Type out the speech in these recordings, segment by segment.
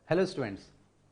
Hello students.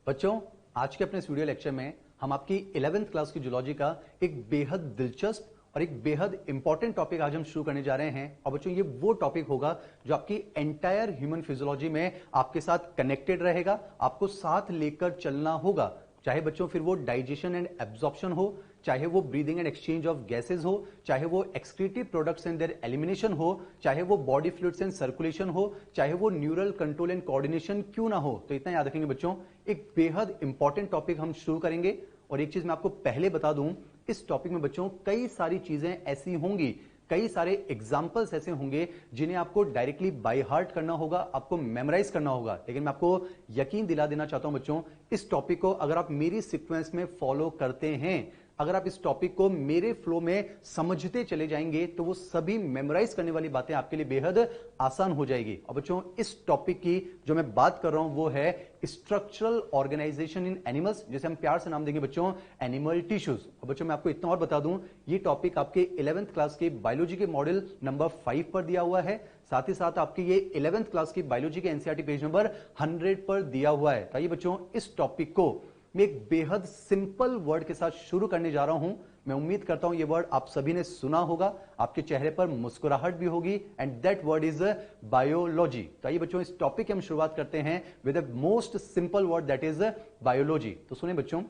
बच्चों, आज के अपने इस वीडियो लेक्चर में हम आपकी 11th क्लास की जूलॉजी का एक बेहद दिलचस्प और एक बेहद इंपॉर्टेंट टॉपिक आज हम शुरू करने जा रहे हैं। और बच्चों, ये वो टॉपिक होगा जो आपकी एंटायर ह्यूमन फिजियोलॉजी में आपके साथ कनेक्टेड रहेगा, आपको साथ लेकर चलना होगा। चाहे बच्चों फिर वो डाइजेशन एंड एब्जॉर्प्शन हो, चाहे वो breathing and exchange of gases हो, चाहे वो excretive products and there elimination हो, चाहे वो बॉडी फ्लूइड्स एंड सर्कुलेशन हो, चाहे वो न्यूरल कंट्रोल एंड कोऑर्डिनेशन क्यों ना हो। तो इतना याद रखेंगे बच्चों, एक बेहद इंपॉर्टेंट टॉपिक हम शुरू करेंगे। और एक चीज मैं आपको पहले बता दूं, इस टॉपिक में बच्चों कई सारी चीजें ऐसी होंगी, कई सारे एग्जाम्पल्स ऐसे होंगे जिन्हें आपको डायरेक्टली बाय हार्ट करना होगा, आपको मेमोराइज करना होगा। लेकिन मैं आपको यकीन दिला देना चाहता हूं बच्चों, इस टॉपिक को अगर आप मेरी सीक्वेंस में फॉलो करते हैं, अगर आप इस टॉपिक को मेरे फ्लो में समझते चले जाएंगे, तो वो सभी मेमोराइज करने वाली बातें आपके लिए बेहद आसान हो जाएगी। और बच्चों, इस टॉपिक की जो मैं बात कर रहा हूं वो है स्ट्रक्चरल ऑर्गेनाइजेशन इन एनिमल्स, जैसे हम प्यार से नाम देंगे बच्चों एनिमल टिश्यूज। और बच्चों, मैं आपको इतना और बता दूं, ये टॉपिक आपके 11th क्लास के बायोलॉजी के मॉडल नंबर 5 पर दिया हुआ है। साथ ही साथ आपकी ये 11th क्लास की बायोलॉजी के एनसीईआरटी पेज नंबर 100 पर दिया हुआ है। आइए बच्चों, इस टॉपिक को मैं एक बेहद सिंपल वर्ड के साथ शुरू करने जा रहा हूं। मैं उम्मीद करता हूं ये वर्ड आप सभी ने सुना होगा, आपके चेहरे पर मुस्कुराहट भी होगी, and that word is biology. तो आइए बच्चों, इस टॉपिक की हम शुरुआत करते हैं with the most simple word that is biology. तो सुनिए बच्चों,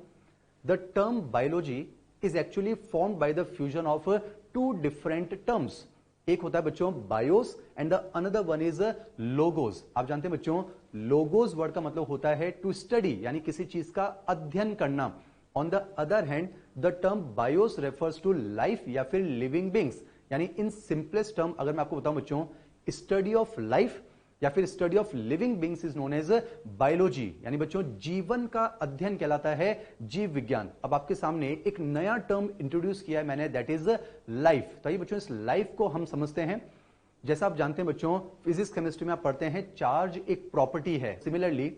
the term biology is actually formed by the fusion of two different terms. एक होता है बच्चों bios and the another one is logos. आप जानते हैं बच्चों, लोगोस वर्ड का मतलब होता है टू स्टडी, यानी किसी चीज का अध्ययन करना। On the other hand the term bios refers to life या फिर लिविंग बींग्स, यानी इन सिंपलेस्ट टर्म अगर मैं आपको बताऊं बच्चों, स्टडी ऑफ लाइफ या फिर study of living beings is known as biology, यानी बच्चों जीवन का अध्ययन कहलाता है जीव विज्ञान। अब आपके सामने एक नया टर्म इंट्रोड्यूस किया है मैंने, दैट इज लाइफ। तो आइए बच्चों, इस लाइफ को हम समझते हैं। जैसा आप जानते हैं बच्चों, फिजिक्स केमिस्ट्री में आप पढ़ते हैं चार्ज एक प्रॉपर्टी है। सिमिलरली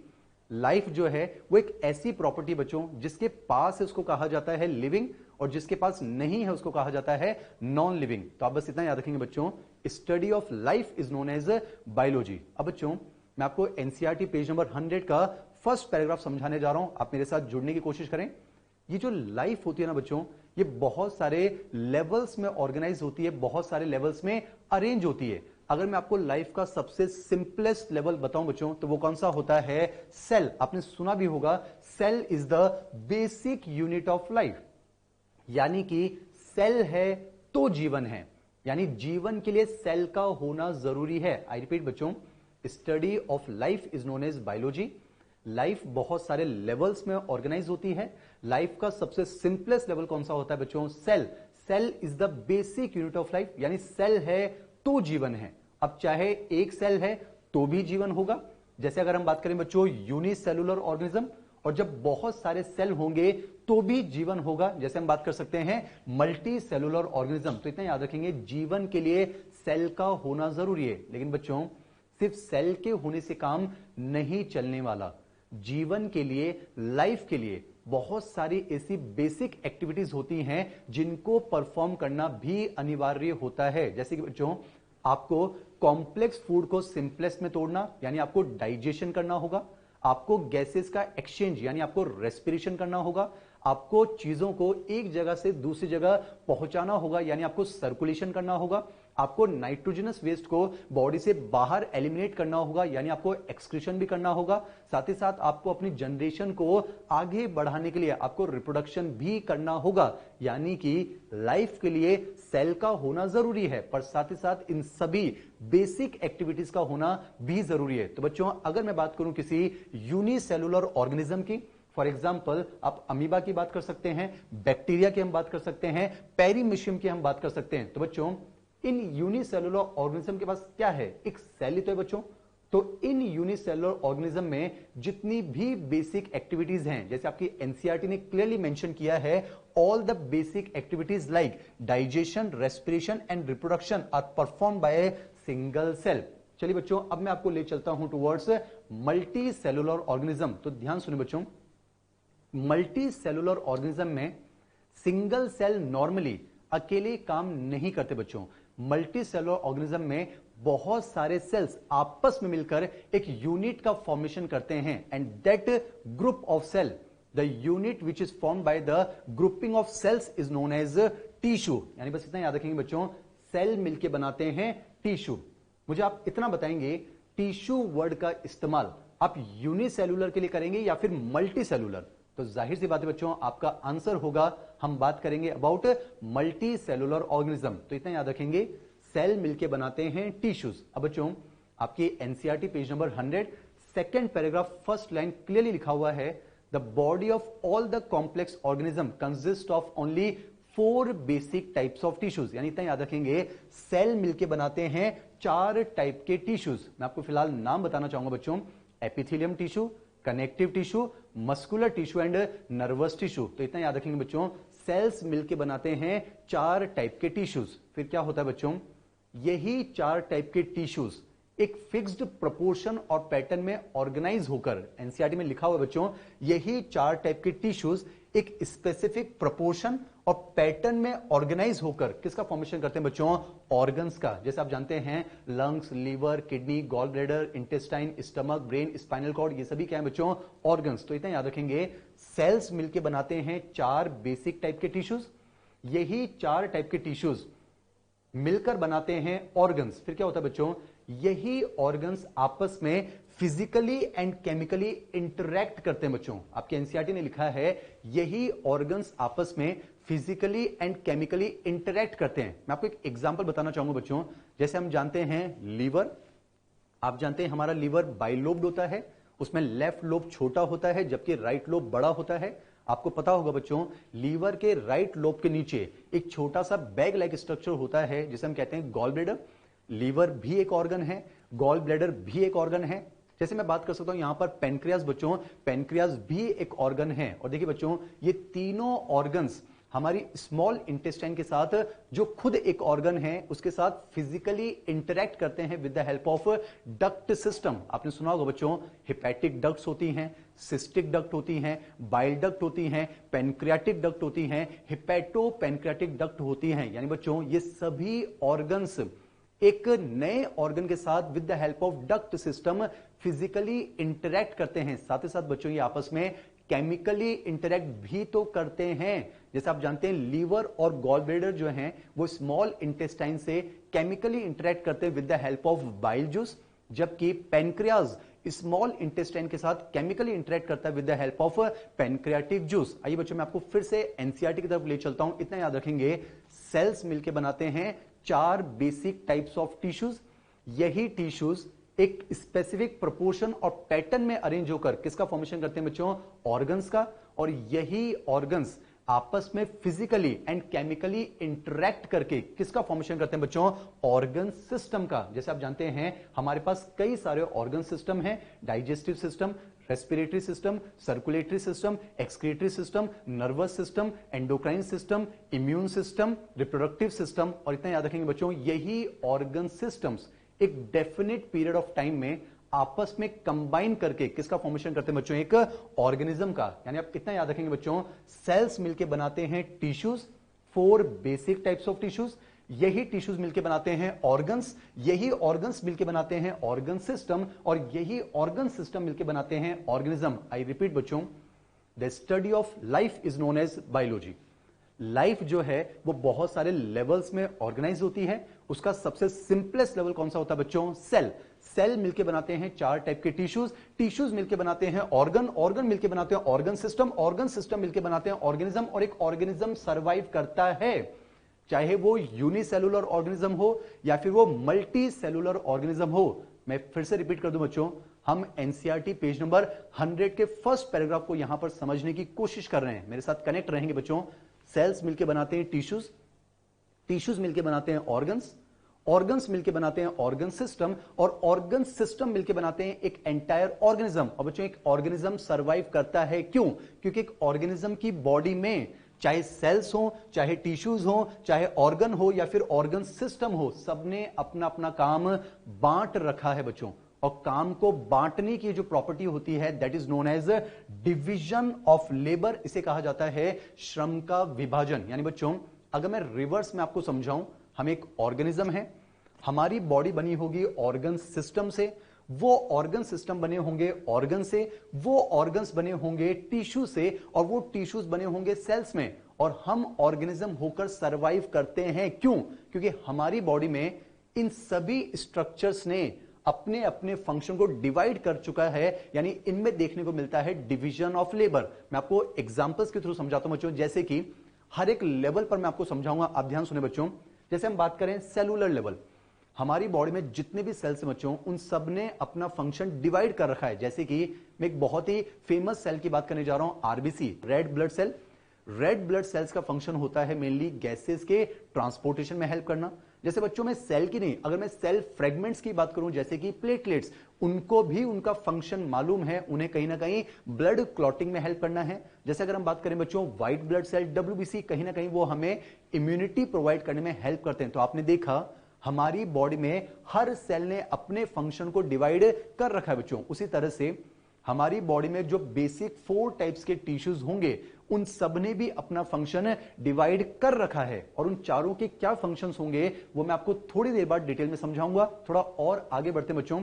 लाइफ जो है वो एक ऐसी प्रॉपर्टी बच्चों जिसके पास है उसको कहा जाता है लिविंग, और जिसके पास नहीं है उसको कहा जाता है नॉन लिविंग। तो आप बस इतना याद रखेंगे बच्चों, study of life is known as biology. अब बच्चों, मैं आपको एनसीईआरटी पेज नंबर 100 का फर्स्ट पैराग्राफ समझाने जा रहा हूं, आप मेरे साथ जुड़ने की कोशिश करें। ये जो लाइफ होती है ना बच्चों, ये बहुत सारे लेवल्स में ऑर्गेनाइज होती है, बहुत सारे लेवल्स में अरेंज होती है। अगर मैं आपको लाइफ का सबसे सिंपलेस्ट लेवल बताऊं बच्चों, तो वो कौन सा होता है? सेल। आपने सुना भी होगा, cell is the basic unit of life, यानी कि सेल है तो जीवन है, यानी जीवन के लिए सेल का होना जरूरी है। आई रिपीट बच्चों, study of life is known as biology. Life बहुत सारे लेवल्स में ऑर्गेनाइज होती है। लाइफ का सबसे सिंपलेस्ट लेवल कौन सा होता है बच्चों? Cell. Cell is the basic unit of life, यानी सेल है तो जीवन है। अब चाहे एक सेल है तो भी जीवन होगा, जैसे अगर हम बात करें बच्चों यूनिसेलुलर ऑर्गेनिज्म, और जब बहुत सारे सेल होंगे तो भी जीवन होगा, जैसे हम बात कर सकते हैं मल्टी सेलुलर ऑर्गेनिज्म। तो इतना याद रखेंगे, जीवन के लिए सेल का होना जरूरी है। लेकिन बच्चों, सिर्फ सेल के होने से काम नहीं चलने वाला। जीवन के लिए, लाइफ के लिए बहुत सारी ऐसी बेसिक एक्टिविटीज होती हैं जिनको परफॉर्म करना भी अनिवार्य होता है। जैसे कि बच्चों, आपको कॉम्प्लेक्स फूड को सिंपलेस्ट में तोड़ना, यानी आपको डाइजेशन करना होगा। आपको गैसेस का एक्सचेंज, यानी आपको रेस्पिरेशन करना होगा। आपको चीजों को एक जगह से दूसरी जगह पहुंचाना होगा, यानी आपको सर्कुलेशन करना होगा। आपको नाइट्रोजनस वेस्ट को बॉडी से बाहर एलिमिनेट करना होगा, यानी आपको एक्सक्रीशन भी करना होगा। साथ ही साथ आपको अपनी जनरेशन को आगे बढ़ाने के लिए आपको रिप्रोडक्शन भी करना होगा, यानी कि लाइफ के लिए सेल का होना जरूरी है, पर साथ ही साथ इन सभी बेसिक एक्टिविटीज का होना भी जरूरी है। तो बच्चों, अगर मैं बात करूं किसी यूनिसेलुलर ऑर्गेनिज्म की, फॉर एग्जाम्पल आप अमीबा की बात कर सकते हैं, बैक्टीरिया की हम बात कर सकते हैं, पेरीमिशियम की हम बात कर सकते हैं। तो बच्चों, इन यूनिसेलुलर ऑर्गेनिज्म के पास क्या है? एक सेल ही तो है बच्चों। तो इन यूनिसेलुलर ऑर्गेनिज्म में जितनी भी बेसिक एक्टिविटीज हैं, जैसे आपकी एनसीईआरटी ने क्लियरली मेंशन किया है, all the basic activities like digestion, respiration and reproduction are perform by a single cell. चलिए बच्चों, अब मैं आपको ले चलता हूं टुवर्ड्स मल्टी सेलुलर ऑर्गेनिज्म। तो ध्यान सुनिए बच्चों, मल्टी सेलुलर ऑर्गेनिज्म में सिंगल सेल नॉर्मली अकेले काम नहीं करते बच्चों। मल्टी सेलुलर ऑर्गेनिज्म में बहुत सारे सेल्स आपस में मिलकर एक यूनिट का फॉर्मेशन करते हैं and that group of cell, the unit which is formed by the grouping of cells is known as tissue. यानी बस इतना याद रखेंगे बच्चों, सेल मिलके बनाते हैं टिश्यू। मुझे आप इतना बताएंगे टिश्यू वर्ड का इस्तेमाल आप यूनिसेल्यूलर के लिए करेंगे या फिर मल्टी सेल्यूलर? तो जाहिर सी बात है बच्चों, आपका आंसर होगा हम बात करेंगे अबाउट मल्टी सेल्यूलर ऑर्गेनिज्म। तो इतना याद रखेंगे, सेल मिलके बनाते हैं टिश्यूज। अब बच्चों आपकी NCERT page number 100 second paragraph first line clearly लिखा हुआ है, the body of all the complex organism consist of only 4 basic types of tissues. यानी इतना याद रखेंगे, सेल मिलके बनाते हैं 4 टाइप के टिश्यूज। मैं आपको फिलहाल नाम बताना चाहूंगा बच्चों, epithelium tissue, connective tissue, muscular tissue and nervous tissue. तो इतना याद रखेंगे बच्चों, सेल्स मिलके बनाते हैं 4 टाइप के टिश्यूज। फिर क्या होता है बच्चों, यही 4 टाइप के टिश्यूज एक फिक्स्ड प्रोपोर्शन और पैटर्न में ऑर्गेनाइज होकर, एनसीईआरटी में लिखा हुआ बच्चों, यही 4 टाइप के टिश्यूज एक स्पेसिफिक प्रोपोर्शन और पैटर्न में ऑर्गेनाइज होकर किसका फॉर्मेशन करते हैं बच्चों, ऑर्गन्स का। जैसे आप जानते हैं lungs, liver, kidney, gall bladder, intestine, stomach, brain, spinal cord, ये सभी क्या है बच्चों, ऑर्गन्स। तो इतना याद रखेंगे, सेल्स मिलके बनाते हैं 4 बेसिक टाइप के टिश्यूज, यही 4 टाइप के टिश्यूज मिलकर बनाते हैं ऑर्गन्स। फिर क्या होता है बच्चों, यही ऑर्गन्स आपस में फिजिकली एंड केमिकली इंटरैक्ट करते हैं बच्चों। आपके एनसीईआरटी ने लिखा है यही ऑर्गन्स आपस में फिजिकली एंड केमिकली इंटरैक्ट करते हैं। मैं आपको एक एग्जांपल बताना चाहूंगा बच्चों, जैसे हम जानते हैं लीवर, आप जानते हैं हमारा लीवर बाइलोब्ड होता है, उसमें लेफ्ट लोब छोटा होता है जबकि राइट लोब बड़ा होता है। आपको पता होगा बच्चों, लीवर के राइट लोब के नीचे एक छोटा सा बैग लाइक स्ट्रक्चर होता है जिसे हम कहते हैं गॉल ब्लैडर। लीवर भी एक ऑर्गन है, गॉल ब्लैडर भी एक ऑर्गन है। जैसे मैं बात कर सकता हूं यहां पर पेनक्रियास बच्चों, पेनक्रियास भी एक ऑर्गन है। और देखिए बच्चों, ये तीनों ऑर्गन्स हमारी स्मॉल इंटेस्टाइन के साथ, जो खुद एक ऑर्गन है, उसके साथ फिजिकली इंटरैक्ट करते हैं with the help of duct system. आपने सुना होगा बच्चों, हिपैटिक डक्ट्स होती हैं, सिस्टिक डक्ट होती हैं, बाइल डक्ट होती हैं, पेनक्रियाटिक डक्ट होती हैं, हिपैटो पेनक्रियाटिक डक्ट होती हैं। यानी बच्चों ये सभी ऑर्गन्स एक नए ऑर्गन के साथ with the help of duct system physically interact करते हैं। साथ ही साथ बच्चों ये आपस में केमिकली इंटरैक्ट भी तो करते हैं। जैसे आप जानते हैं लीवर और गॉल ब्लैडर जो हैं वो स्मॉल इंटेस्टाइन से केमिकली इंटरैक्ट करते हैं with the help of bile juice, जबकि पेनक्रियाज स्मॉल इंटेस्टाइन के साथ केमिकली इंटरैक्ट करता है with the help of pancreatic juice. आइए बच्चों मैं आपको फिर से एनसीईआरटी की तरफ ले चलता हूं। इतना याद रखेंगे, सेल्स मिलकर बनाते हैं 4 बेसिक टाइप्स ऑफ टिश्यूज, यही टिश्यूज एक स्पेसिफिक प्रोपोर्शन और पैटर्न में अरेंज होकर किसका फॉर्मेशन करते हैं बच्चों, ऑर्गन्स का। और यही ऑर्गन्स आपस में फिजिकली एंड केमिकली इंटरैक्ट करके किसका फॉर्मेशन करते हैं बच्चों, ऑर्गन सिस्टम का। जैसे आप जानते हैं हमारे पास कई सारे ऑर्गन सिस्टम हैं, digestive system, respiratory system, circulatory system, excretory system, nervous system, endocrine system, immune system, reproductive system. और इतना याद रखेंगे बच्चों, यही ऑर्गन सिस्टम्स एक डेफिनेट पीरियड ऑफ टाइम में आपस में कंबाइन करके किसका फॉर्मेशन करते हैं बच्चों, एक ऑर्गेनिज्म का। यानी आप कितना याद रखेंगे बच्चों, सेल्स मिलके बनाते हैं tissues, 4 basic types of tissues, यही टिश्यूज मिलके बनाते हैं ऑर्गन्स, यही ऑर्गन्स मिलके बनाते हैं ऑर्गन सिस्टम, और यही ऑर्गन सिस्टम मिलके बनाते हैं ऑर्गेनिज्म। आई रिपीट बच्चों, the study of life is known as biology. Life जो है वो बहुत सारे लेवल्स में ऑर्गेनाइज होती है। उसका सबसे सिंपलेस्ट लेवल कौन सा होता है बच्चों, सेल। सेल मिलके बनाते हैं 4 टाइप के टिश्यूज, टिश्यूज मिलके बनाते हैं ऑर्गन, ऑर्गन मिलके बनाते हैं ऑर्गन सिस्टम, ऑर्गन सिस्टम मिलके बनाते हैं ऑर्गेनिज्म। और एक ऑर्गेनिज्म सर्वाइव करता है, चाहे वो यूनिसेलुलर ऑर्गेनिज्म हो या फिर वो मल्टी सेलुलर ऑर्गेनिज्म हो। मैं फिर से रिपीट कर दूं बच्चों, हम एनसीईआरटी पेज नंबर 100 के फर्स्ट पैराग्राफ को यहां पर समझने की कोशिश कर रहे हैं। मेरे साथ कनेक्ट रहेंगे बच्चों। सेल्स मिलके बनाते हैं टिश्यूज, टिश्यूज मिलके बनाते हैं ऑर्गन्स, ऑर्गन्स मिलके बनाते हैं ऑर्गन सिस्टम, और ऑर्गन सिस्टम मिलके बनाते हैं एक एंटायर ऑर्गेनिज्म। और बच्चों एक ऑर्गेनिज्म सर्वाइव करता है क्यों, क्योंकि एक ऑर्गेनिज्म की बॉडी में चाहे सेल्स हो, चाहे टिश्यूज हो, चाहे ऑर्गन हो या फिर ऑर्गन सिस्टम हो, सबने अपना अपना काम बांट रखा है बच्चों। और काम को बांटने की जो प्रॉपर्टी होती है that is known as division of labour, इसे कहा जाता है श्रम का विभाजन। यानी बच्चों अगर मैं रिवर्स में आपको समझाऊं, हम एक ऑर्गेनिज्म है, हमारी बॉडी बनी होगी ऑर्गन सिस्टम से, वो ऑर्गन सिस्टम बने होंगे ऑर्गन से, वो ऑर्गन्स बने होंगे टिश्यू से, और वो टिश्यूज बने होंगे सेल्स में, और हम ऑर्गेनिज्म होकर सरवाइव करते हैं। क्यों? क्योंकि हमारी बॉडी में इन सभी स्ट्रक्चर्स ने अपने अपने फंक्शन को डिवाइड कर चुका है, यानी इनमें देखने को मिलता है डिवीजन ऑफ लेबर। मैं आपको एग्जांपल्स के थ्रू समझाता हूं बच्चों, जैसे कि हर एक लेवल पर मैं आपको समझाऊंगा, आप ध्यान सुने बच्चों। जैसे हम बात करें सेलुलर लेवल, हमारी बॉडी में जितने भी सेल्स हैं बच्चों, उन सब ने अपना फंक्शन डिवाइड कर रखा है। जैसे कि मैं एक बहुत ही फेमस सेल की बात करने जा रहा हूं, RBC, red blood cell. Red blood cells का फंक्शन होता है मेनली गैसेस के ट्रांसपोर्टेशन में हेल्प करना। जैसे बच्चों में सेल की नहीं, अगर मैं सेल फ्रेगमेंट्स की बात करूं, जैसे कि प्लेटलेट्स, उनको भी उनका फंक्शन मालूम है, उन्हें कहीं ना कहीं ब्लड क्लॉटिंग में हेल्प करना है। जैसे अगर हम बात करें बच्चों व्हाइट ब्लड सेल, डब्ल्यूबीसी, कहीं ना कहीं वो हमें इम्यूनिटी प्रोवाइड करने में हेल्प करते हैं। तो आपने देखा हमारी बॉडी में हर सेल ने अपने फंक्शन को डिवाइड कर रखा है बच्चों। उसी तरह से हमारी बॉडी में जो बेसिक 4 टाइप्स के टिश्यूज होंगे, उन सब ने भी अपना फंक्शन डिवाइड कर रखा है, और उन चारों के क्या फंक्शंस होंगे वो मैं आपको थोड़ी देर बाद डिटेल में समझाऊंगा। थोड़ा और आगे बढ़ते बच्चों,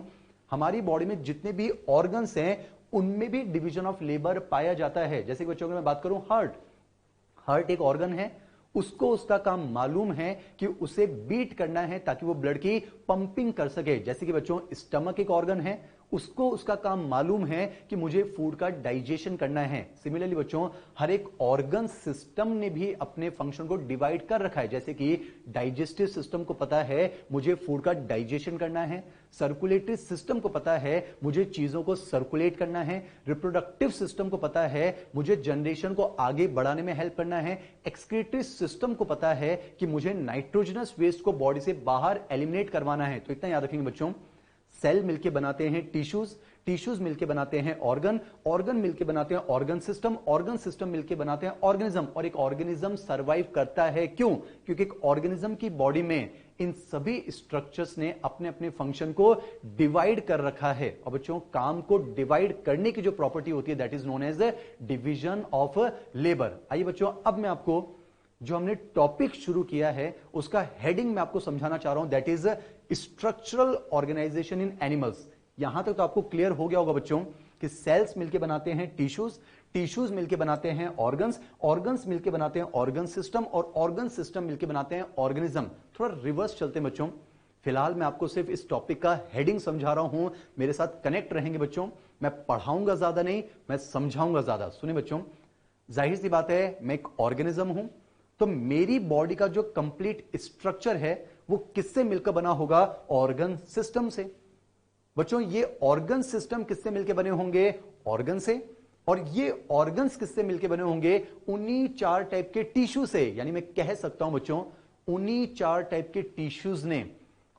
हमारी बॉडी में जितने भी ऑर्गन्स हैं उनमें भी डिवीजन ऑफ लेबर पाया जाता है। जैसे कि बच्चों की मैं बात करूं, हार्ट एक ऑर्गन है, उसको उसका काम मालूम है कि उसे बीट करना है ताकि वो ब्लड की पंपिंग कर सके। जैसे कि बच्चों स्टमक एक ऑर्गन है, उसको उसका काम मालूम है कि मुझे फूड का डाइजेशन करना है। सिमिलरली बच्चों हर एक ऑर्गन सिस्टम ने भी अपने फंक्शन को डिवाइड कर रखा है। जैसे कि डाइजेस्टिव सिस्टम को पता है मुझे फूड का डाइजेशन करना है, सर्कुलेटरी सिस्टम को पता है मुझे चीजों को सर्कुलेट करना है, रिप्रोडक्टिव सिस्टम को पता है मुझे जनरेशन को आगे बढ़ाने में हेल्प करना है, एक्सक्रीटरी सिस्टम को पता है कि मुझे नाइट्रोजनस वेस्ट को बॉडी से बाहर एलिमिनेट करवाना है। तो इतना याद रखेंगे बच्चों, सेल मिलके बनाते हैं टिश्यूज, टिश्यूज मिलके बनाते हैं ऑर्गन, ऑर्गन मिलके बनाते हैं ऑर्गन सिस्टम, ऑर्गन सिस्टम मिलके बनाते हैं ऑर्गेनिज्म, और एक ऑर्गेनिज्म सरवाइव करता है। क्यों? क्योंकि एक ऑर्गेनिज्म की बॉडी में इन सभी स्ट्रक्चर्स ने अपने अपने फंक्शन को डिवाइड कर रखा है। और बच्चों काम को डिवाइड करने की जो प्रॉपर्टी होती है that is known as division of labour. आइए बच्चों, अब मैं आपको जो हमने टॉपिक शुरू किया है उसका हेडिंग मैं आपको समझाना चाह रहा हूं, that is structural organisation in animals. यहां तक तो आपको क्लियर हो गया होगा बच्चों कि सेल्स मिलके बनाते हैं टिश्यूज, टिश्यूज मिलके बनाते हैं ऑर्गन्स, ऑर्गन्स मिलके बनाते हैं ऑर्गन सिस्टम, और ऑर्गन सिस्टम मिलके बनाते हैं ऑर्गेनिज्म। थोड़ा रिवर्स चलते हैं बच्चों, फिलहाल मैं आपको सिर्फ इस टॉपिक का हेडिंग समझा रहा हूं, मेरे साथ कनेक्ट रहेंगे बच्चों। मैं पढ़ाऊंगा ज्यादा नहीं, मैं समझाऊंगा ज्यादा। सुनिए बच्चों, जाहिर सी बात है मैं एक ऑर्गेनिज्म हूं, तो मेरी बॉडी का जो कंप्लीट स्ट्रक्चर है वो किससे मिलकर बना होगा? ऑर्गन सिस्टम से। बच्चों ये ऑर्गन सिस्टम किससे मिलकर बने होंगे? ऑर्गन से। और ये ऑर्गन्स किससे मिलकर बने होंगे? उन्हीं 4 टाइप के टिश्यू से। यानी मैं कह सकता हूं बच्चों उन्हीं 4 टाइप के टिश्यूज ने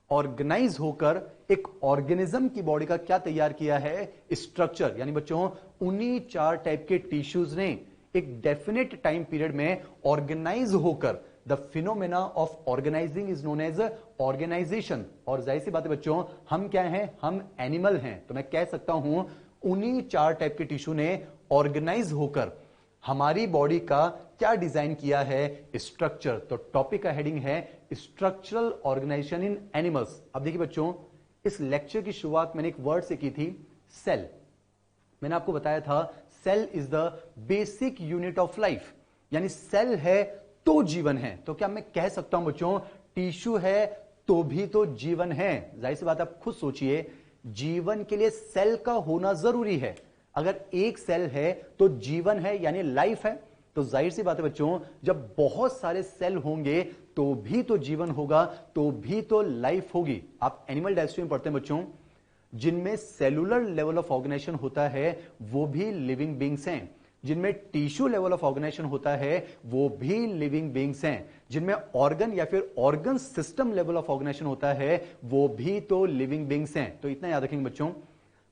ऑर्गेनाइज होकर एक ऑर्गेनिज्म की बॉडी का क्या तैयार किया है? स्ट्रक्चर। यानी बच्चों उन्हीं 4 टाइप के टिश्यूज ने एक डेफिनेट टाइम पीरियड में ऑर्गेनाइज होकर, the phenomena of organising is known as organisation. और जाहिर सी बात है बच्चों हम क्या हैं? हम एनिमल हैं। तो मैं कह सकता हूं उन्हीं 4 टाइप के टिश्यू ने ऑर्गेनाइज होकर हमारी बॉडी का क्या डिजाइन किया है? स्ट्रक्चर। तो टॉपिक का हेडिंग है स्ट्रक्चरल ऑर्गेनाइजेशन इन एनिमल्स। अब देखिए बच्चों, इस लेक्चर की शुरुआत मैंने एक वर्ड से की थी, सेल। मैंने आपको बताया था cell is the basic unit of life, यानी सेल है तो जीवन है। तो क्या मैं कह सकता हूं बच्चों टिश्यू है तो भी तो जीवन है? जाहिर सी बात है, आप खुद सोचिए, जीवन के लिए सेल का होना जरूरी है। अगर एक सेल है तो जीवन है, यानी लाइफ है। तो जाहिर सी बात है बच्चों, जब बहुत सारे सेल होंगे तो भी तो जीवन होगा, तो भी तो लाइफ होगी। आप एनिमल डायरेक्टरी में पढ़ते हैं बच्चों, जिनमें सेलुलर लेवल ऑफ ऑर्गेनाइजेशन होता है वो भी लिविंग बींग्स हैं, जिनमें टिश्यू लेवल ऑफ ऑर्गेनाइजेशन होता है वो भी लिविंग बींग्स हैं, जिनमें ऑर्गन या फिर organ system level of organisation होता है वो भी तो लिविंग बींग्स हैं। तो इतना याद रखेंगे बच्चों,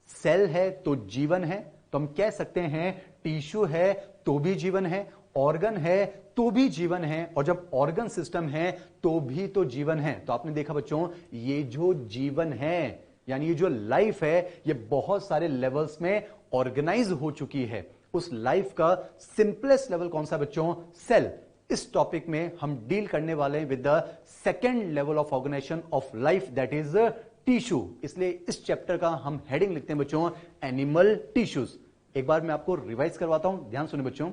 सेल है तो जीवन है। तो हम कह सकते हैं टिश्यू है तो भी जीवन है, ऑर्गन है तो भी जीवन है, और जब ऑर्गन सिस्टम है तो भी तो जीवन है। तो आपने देखा बच्चों, ये जो जीवन है यानी ये जो लाइफ है ये बहुत सारे लेवल्स में ऑर्गेनाइज हो चुकी है। उस लाइफ का सिंपलेस्ट लेवल कौन सा बच्चों? सेल। इस टॉपिक में हम डील करने वाले हैं with the second level of organisation of life, that is tissue. इसलिए इस चैप्टर का हम हेडिंग लिखते हैं बच्चों एनिमल टिश्यूज। एक बार मैं आपको रिवाइज करवाता हूं, ध्यान सुनिए बच्चों।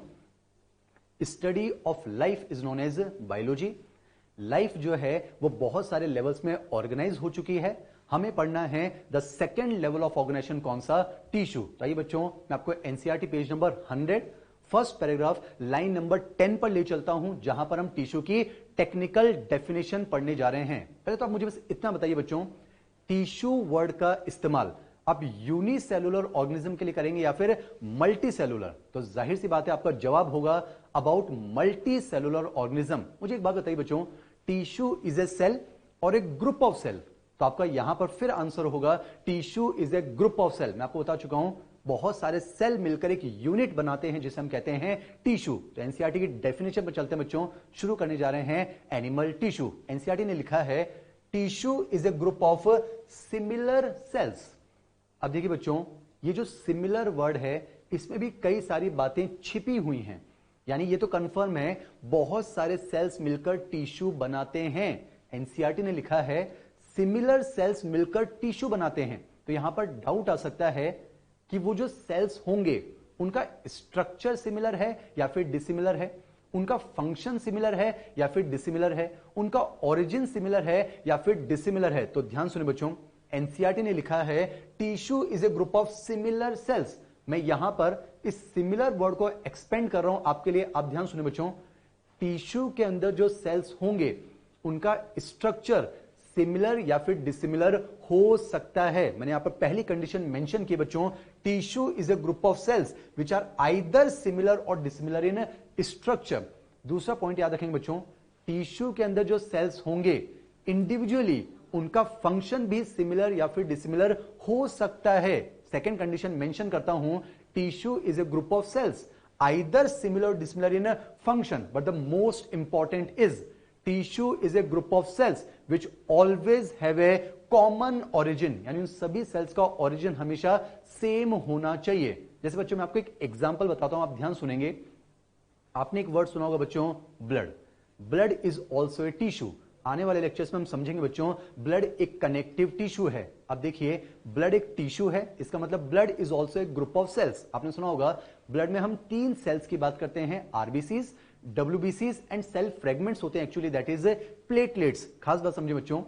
Study of life is known as biology. Life जो है वो बहुत सारे लेवल्स में ऑर्गेनाइज हो चुकी है। हमें पढ़ना है the second level of organisation, कौन सा? टिश्यू। तो बच्चों मैं आपको NCERT page number 100 first paragraph line number 10 पर ले चलता हूं, जहां पर हम टिश्यू की टेक्निकल डेफिनेशन पढ़ने जा रहे हैं। पहले तो आप मुझे बस इतना बताइए बच्चों, टिश्यू वर्ड का इस्तेमाल आप यूनिसेलुलर ऑर्गेनिज्म के लिए करेंगे या फिर मल्टी सेलुलर? तो जाहिर सी बात है आपका जवाब होगा अबाउट मल्टी सेलुलर ऑर्गेनिज्म। मुझे एक बात बताइए बच्चों, टिश्यू इज ए सेल और एक ग्रुप ऑफ सेल, तो आपका यहां पर फिर आंसर होगा tissue is a group of cell. मैं आपको बता चुका हूं बहुत सारे सेल मिलकर एक यूनिट बनाते हैं जिसे हम कहते हैं टिश्यू। तो एनसीईआरटी की डेफिनेशन पर चलते हैं बच्चों, शुरू करने जा रहे हैं एनिमल टिश्यू। एनसीईआरटी ने लिखा है tissue is a group of similar sales. अब देखिए बच्चों, ये जो सिमिलर वर्ड है इसमें भी कई सारी बातें छिपी हुई हैं, यानी ये तो कंफर्म है बहुत सारे सेल्स मिलकर टिश्यू बनाते हैं। एनसीईआरटी ने लिखा है सिमिलर सेल्स मिलकर टिश्यू बनाते हैं। तो यहां पर डाउट आ सकता है कि वो जो सेल्स होंगे उनका स्ट्रक्चर सिमिलर है या फिर डिसिमिलर है, उनका फंक्शन सिमिलर है या फिर डिसिमिलर है, उनका ओरिजिन सिमिलर है या फिर डिसिमिलर है। तो ध्यान सुनिए बच्चों, एनसीईआरटी ने लिखा है tissue is a group of similar sales. मैं यहां पर इस सिमिलर वर्ड को एक्सपेंड कर रहा हूं आपके लिए। आप ध्यान सुनिए बच्चों, टिश्यू के अंदर जो सेल्स होंगे उनका स्ट्रक्चर सिमिलर या फिर डिसिमिलर हो सकता है। मैंने यहां पर पहली कंडीशन मेंशन की बच्चों, tissue is a group of cells which are either similar और डिसिमिलर इन स्ट्रक्चर। दूसरा पॉइंट याद रखेंगे बच्चों, टिश्यू के अंदर जो सेल्स होंगे इंडिविजुअली उनका फंक्शन भी सिमिलर या फिर डिसिमिलर हो सकता है। सेकेंड कंडीशन मेंशन करता हूं, tissue is a group of cells either similar dissimilar in function, but the most important is tissue is a group of cells which always have a common origin, यानी उन सभी sales का origin हमेशा same होना चाहिए। जैसे बच्चों मैं आपको एक एग्जांपल बताता हूं, आप ध्यान सुनेंगे। आपने एक वर्ड सुना होगा बच्चों, blood. Blood is also a tissue. आने वाले लेक्चर्स में हम समझेंगे बच्चों ब्लड एक कनेक्टिव टिश्यू है। अब देखिए ब्लड एक टिश्यू है, इसका मतलब blood is also a group of cells. आपने सुना होगा ब्लड में हम 3 सेल्स की बात करते हैं, आरबीसीज, डब्ल्यूबीसीज एंड सेल फ्रेगमेंट्स होते हैं, एक्चुअली दैट इज प्लेटलेट्स। खास बात समझे बच्चों,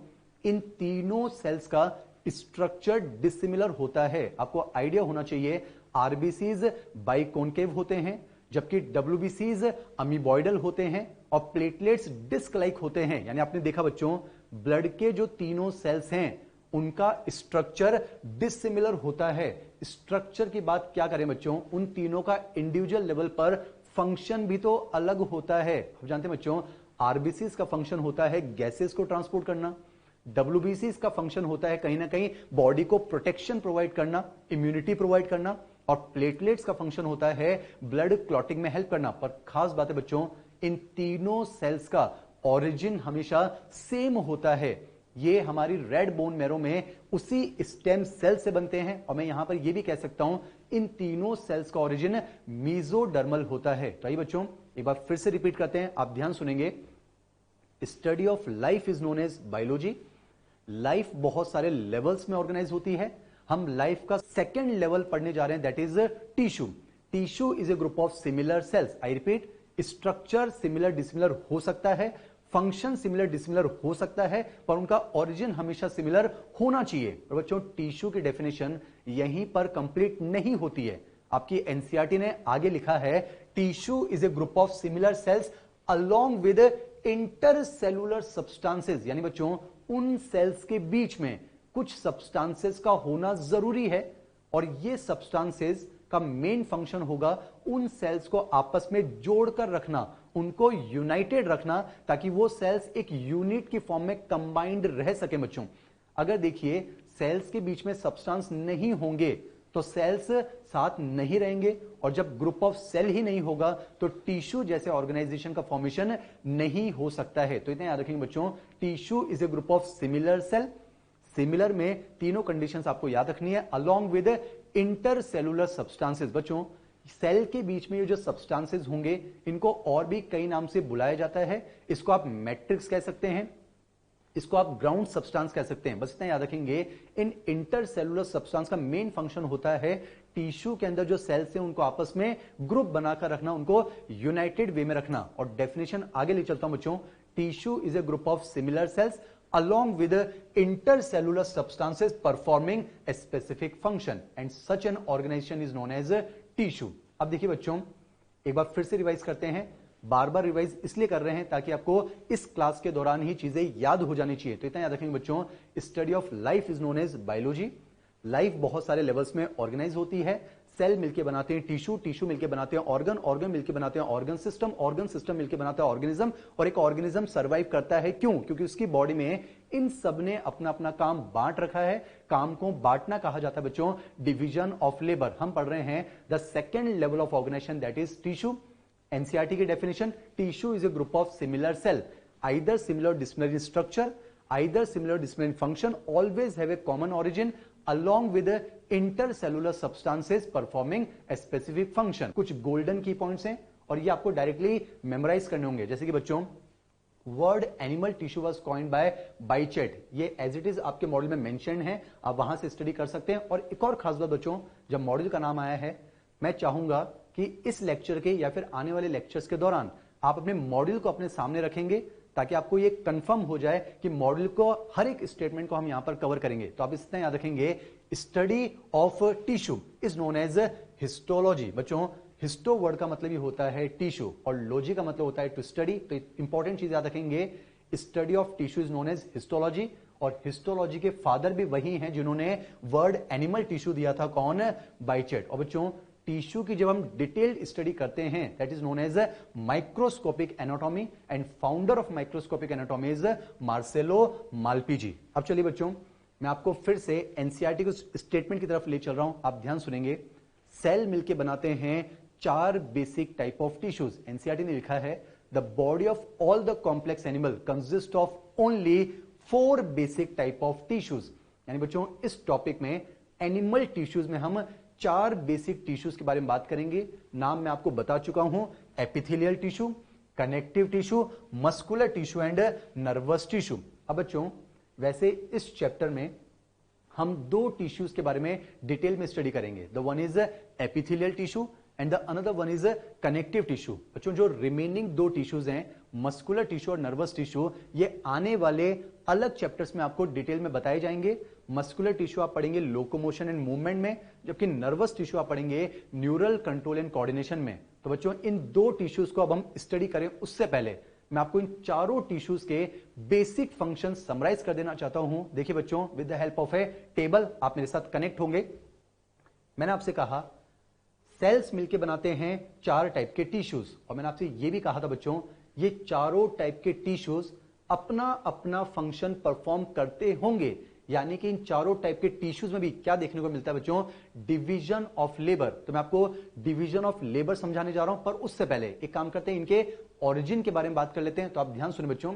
इन तीनों सेल्स का स्ट्रक्चर डिसिमिलर होता है। आपको आइडिया होना चाहिए, आरबीसीज बाइकॉन्केव होते हैं जबकि डब्ल्यूबीसीज अमीबॉइडल होते हैं और प्लेटलेट्स डिस्क लाइक होते हैं। यानी आपने देखा बच्चों ब्लड के जो तीनों सेल्स हैं उनका स्ट्रक्चर डिसिमिलर होता है। स्ट्रक्चर की बात क्या करें बच्चों, उन तीनों का इंडिविजुअल लेवल पर फंक्शन भी तो अलग होता है। आप जानते हैं बच्चों, आरबीसीज का फंक्शन होता है गैसेस को ट्रांसपोर्ट करना, डब्ल्यूबीसीज का फंक्शन होता है कहीं ना कहीं बॉडी को प्रोटेक्शन प्रोवाइड करना, इम्यूनिटी प्रोवाइड करना, और प्लेटलेट्स का फंक्शन होता है ब्लड क्लॉटिंग में हेल्प करना। पर खास बात है बच्चों, इन तीनों सेल्स का ओरिजिन हमेशा सेम होता है। ये हमारी रेड बोन मैरो में उसी स्टेम सेल से बनते हैं, और मैं यहां पर यह भी कह सकता हूं इन तीनों सेल्स का ओरिजिन मीजोडर्मल होता है। तो आइए बच्चों एक बार फिर से रिपीट करते हैं, आप ध्यान सुनेंगे। Study of life is known as biology. Life बहुत सारे लेवल्स में ऑर्गेनाइज होती है। हम लाइफ का सेकेंड लेवल पढ़ने जा रहे हैं, that is tissue. Tissue is a group of similar sales. I repeat, structure similar dissimilar हो सकता है, फंक्शन सिमिलर डिसिमिलर हो सकता है, पर उनका ओरिजिन हमेशा सिमिलर होना चाहिए। और बच्चों टिश्यू की डेफिनेशन यहीं पर कंप्लीट नहीं होती है। आपकी एनसीईआरटी ने आगे लिखा है tissue is a group of similar sales along with intercellular substances, यानी बच्चों उन सेल्स के बीच में कुछ सब्सटेंसेस का होना जरूरी है, और ये सब्सटेंसेस का मेन फंक्शन होगा उन सेल्स को आपस में जोड़कर रखना, उनको यूनाइटेड रखना, ताकि वो सेल्स एक यूनिट की फॉर्म में कंबाइंड रह सके बच्चों। अगर देखिए सेल्स के बीच में सब्सटेंस नहीं होंगे तो सेल्स साथ नहीं रहेंगे, और जब ग्रुप ऑफ सेल ही नहीं होगा तो टिश्यू जैसे ऑर्गेनाइजेशन का फॉर्मेशन नहीं हो सकता है। तो इतना याद रखेंगे बच्चों, tissue is a group of similar cell. Similar में तीनों कंडीशंस आपको याद रखनी है, अलोंग विद इंटरसेलुलर सब्सटेंसेस। बच्चों सेल के बीच में ये जो सब्सटेंसेस होंगे इनको और भी कई नाम से बुलाया जाता है। इसको आप मैट्रिक्स कह सकते हैं, इसको आप ग्राउंड सब्सटेंस कह सकते हैं। बस इतना याद रखेंगे, इन इंटरसेलुलर सब्सटेंस का मेन फंक्शन होता है टिश्यू के अंदर जो सेल्स हैं उनको आपस में ग्रुप बनाकर रखना, उनको यूनाइटेड वे में रखना। और डेफिनेशन आगे ले चलता हूं बच्चों, tissue is a group of similar sales along with intercellular substances performing a specific function and such an organization is known as tissue। अब देखिए बच्चों, एक बार फिर से रिवाइज करते हैं। बार बार रिवाइज इसलिए कर रहे हैं ताकि आपको इस क्लास के दौरान ही चीजें याद हो जानी चाहिए। तो इतना याद रखेंगे बच्चों, study of life is known as biology. Life बहुत सारे लेवल्स में ऑर्गेनाइज होती है। सेल मिलके बनाते हैं टिश्यू, टिश्यू मिलके बनाते हैं ऑर्गन, ऑर्गन मिलके बनाते हैं ऑर्गन सिस्टम, ऑर्गन सिस्टम मिलके बनाता है ऑर्गेनिज्म। और एक ऑर्गेनिज्म सर्वाइव करता है क्यों? क्योंकि उसकी बॉडी में इन सब ने अपना अपना काम बांट रखा है। काम को बांटना कहा जाता है बच्चों डिवीजन ऑफ लेबर। हम पढ़ रहे हैं the second level of organisation that is tissue. NCERT की definition, tissue is a group of similar cell, either similar disciplinary structure, either similar disciplinary function, always have a common origin along with intercellular substances performing a specific function। कुछ golden key points हैं और ये आपको directly memorise करने होंगे। जैसे कि बच्चों, word animal tissue was coined by Bichat, ये एज इट इज आपके मॉडल में मेंशन है, आप वहां से स्टडी कर सकते हैं। और एक और खास बात बच्चों, जब मॉडल का नाम आया है, मैं चाहूंगा कि इस लेक्चर के या फिर आने वाले लेक्चर्स के दौरान आप अपने मॉडल को अपने सामने रखेंगे ताकि आपको ये कंफर्म हो जाए कि मॉडल को हर एक स्टेटमेंट को हम यहां पर कवर करेंगे। तो आप इतना याद रखेंगे, study of tissue is known as histology. बच्चों, हिस्टो वर्ड का मतलब ही होता है टिश्यू और लॉजी का मतलब होता है टू स्टडी। तो इंपॉर्टेंट चीज याद रखेंगे, study of tissue is known as histology. और हिस्टोलॉजी के फादर भी वही हैं जिन्होंने वर्ड एनिमल टिश्यू दिया था। कौन? बाइचेट। और बच्चों, टिश्यू की जब हम डिटेल्ड स्टडी करते हैं that is known as microscopic anatomy and founder of microscopic anatomy is Marcello Malpighi. अब चलिए बच्चों, मैं आपको फिर से एनसीईआरटी को स्टेटमेंट की तरफ ले चल रहा हूं, आप ध्यान सुनेंगे। सेल मिलके बनाते हैं 4 basic type of tissues. NCERT ने लिखा है the body of all the complex animal consist of only 4 basic type of tissues. यानी बच्चों, इस टॉपिक में एनिमल टिश्यूज में हम 4 बेसिक टिश्यूज के बारे में बात करेंगे। नाम मैं आपको बता चुका हूं, epithelial tissue, connective tissue, muscular tissue and nervous tissue. अब बच्चों, वैसे इस चैप्टर में हम 2 टिश्यूज के बारे में डिटेल में स्टडी करेंगे। The one is epithelial tissue and the another one is connective tissue. बच्चों, जो रिमेनिंग 2 टिश्यूज हैं, मस्कुलर टिश्यू और नर्वस टिश्यू, ये आने वाले अलग चैप्टर्स में आपको डिटेल में बताए जाएंगे। मस्कुलर टिश्यू आप पढ़ेंगे लोकोमोशन एंड मूवमेंट में, जबकि नर्वस टिश्यू आप पढ़ेंगे न्यूरल कंट्रोल एंड कोऑर्डिनेशन में। तो बच्चों, इन 2 टिश्यूज को अब हम स्टडी करें उससे पहले मैं आपको इन चारों टिश्यूज के बेसिक फंक्शन समराइज कर देना चाहता हूं। देखिए बच्चों, with the help of A table आप मेरे साथ कनेक्ट होंगे। मैंने आपसे कहा सेल्स मिलके बनाते हैं 4 टाइप के टिश्यूज, और मैंने आपसे यह भी कहा था बच्चों, ये चारों टाइप के टिश्यूज अपना अपना फंक्शन परफॉर्म करते होंगे। यानी कि इन चारों टाइप के टिश्यूज में भी क्या देखने को मिलता है बच्चों? Division of labour. तो मैं आपको डिवीजन ऑफ लेबर समझाने जा रहा हूं, पर उससे पहले एक काम करते हैं, इनके ओरिजिन के बारे में बात कर लेते हैं। तो आप ध्यान सुनिए बच्चों,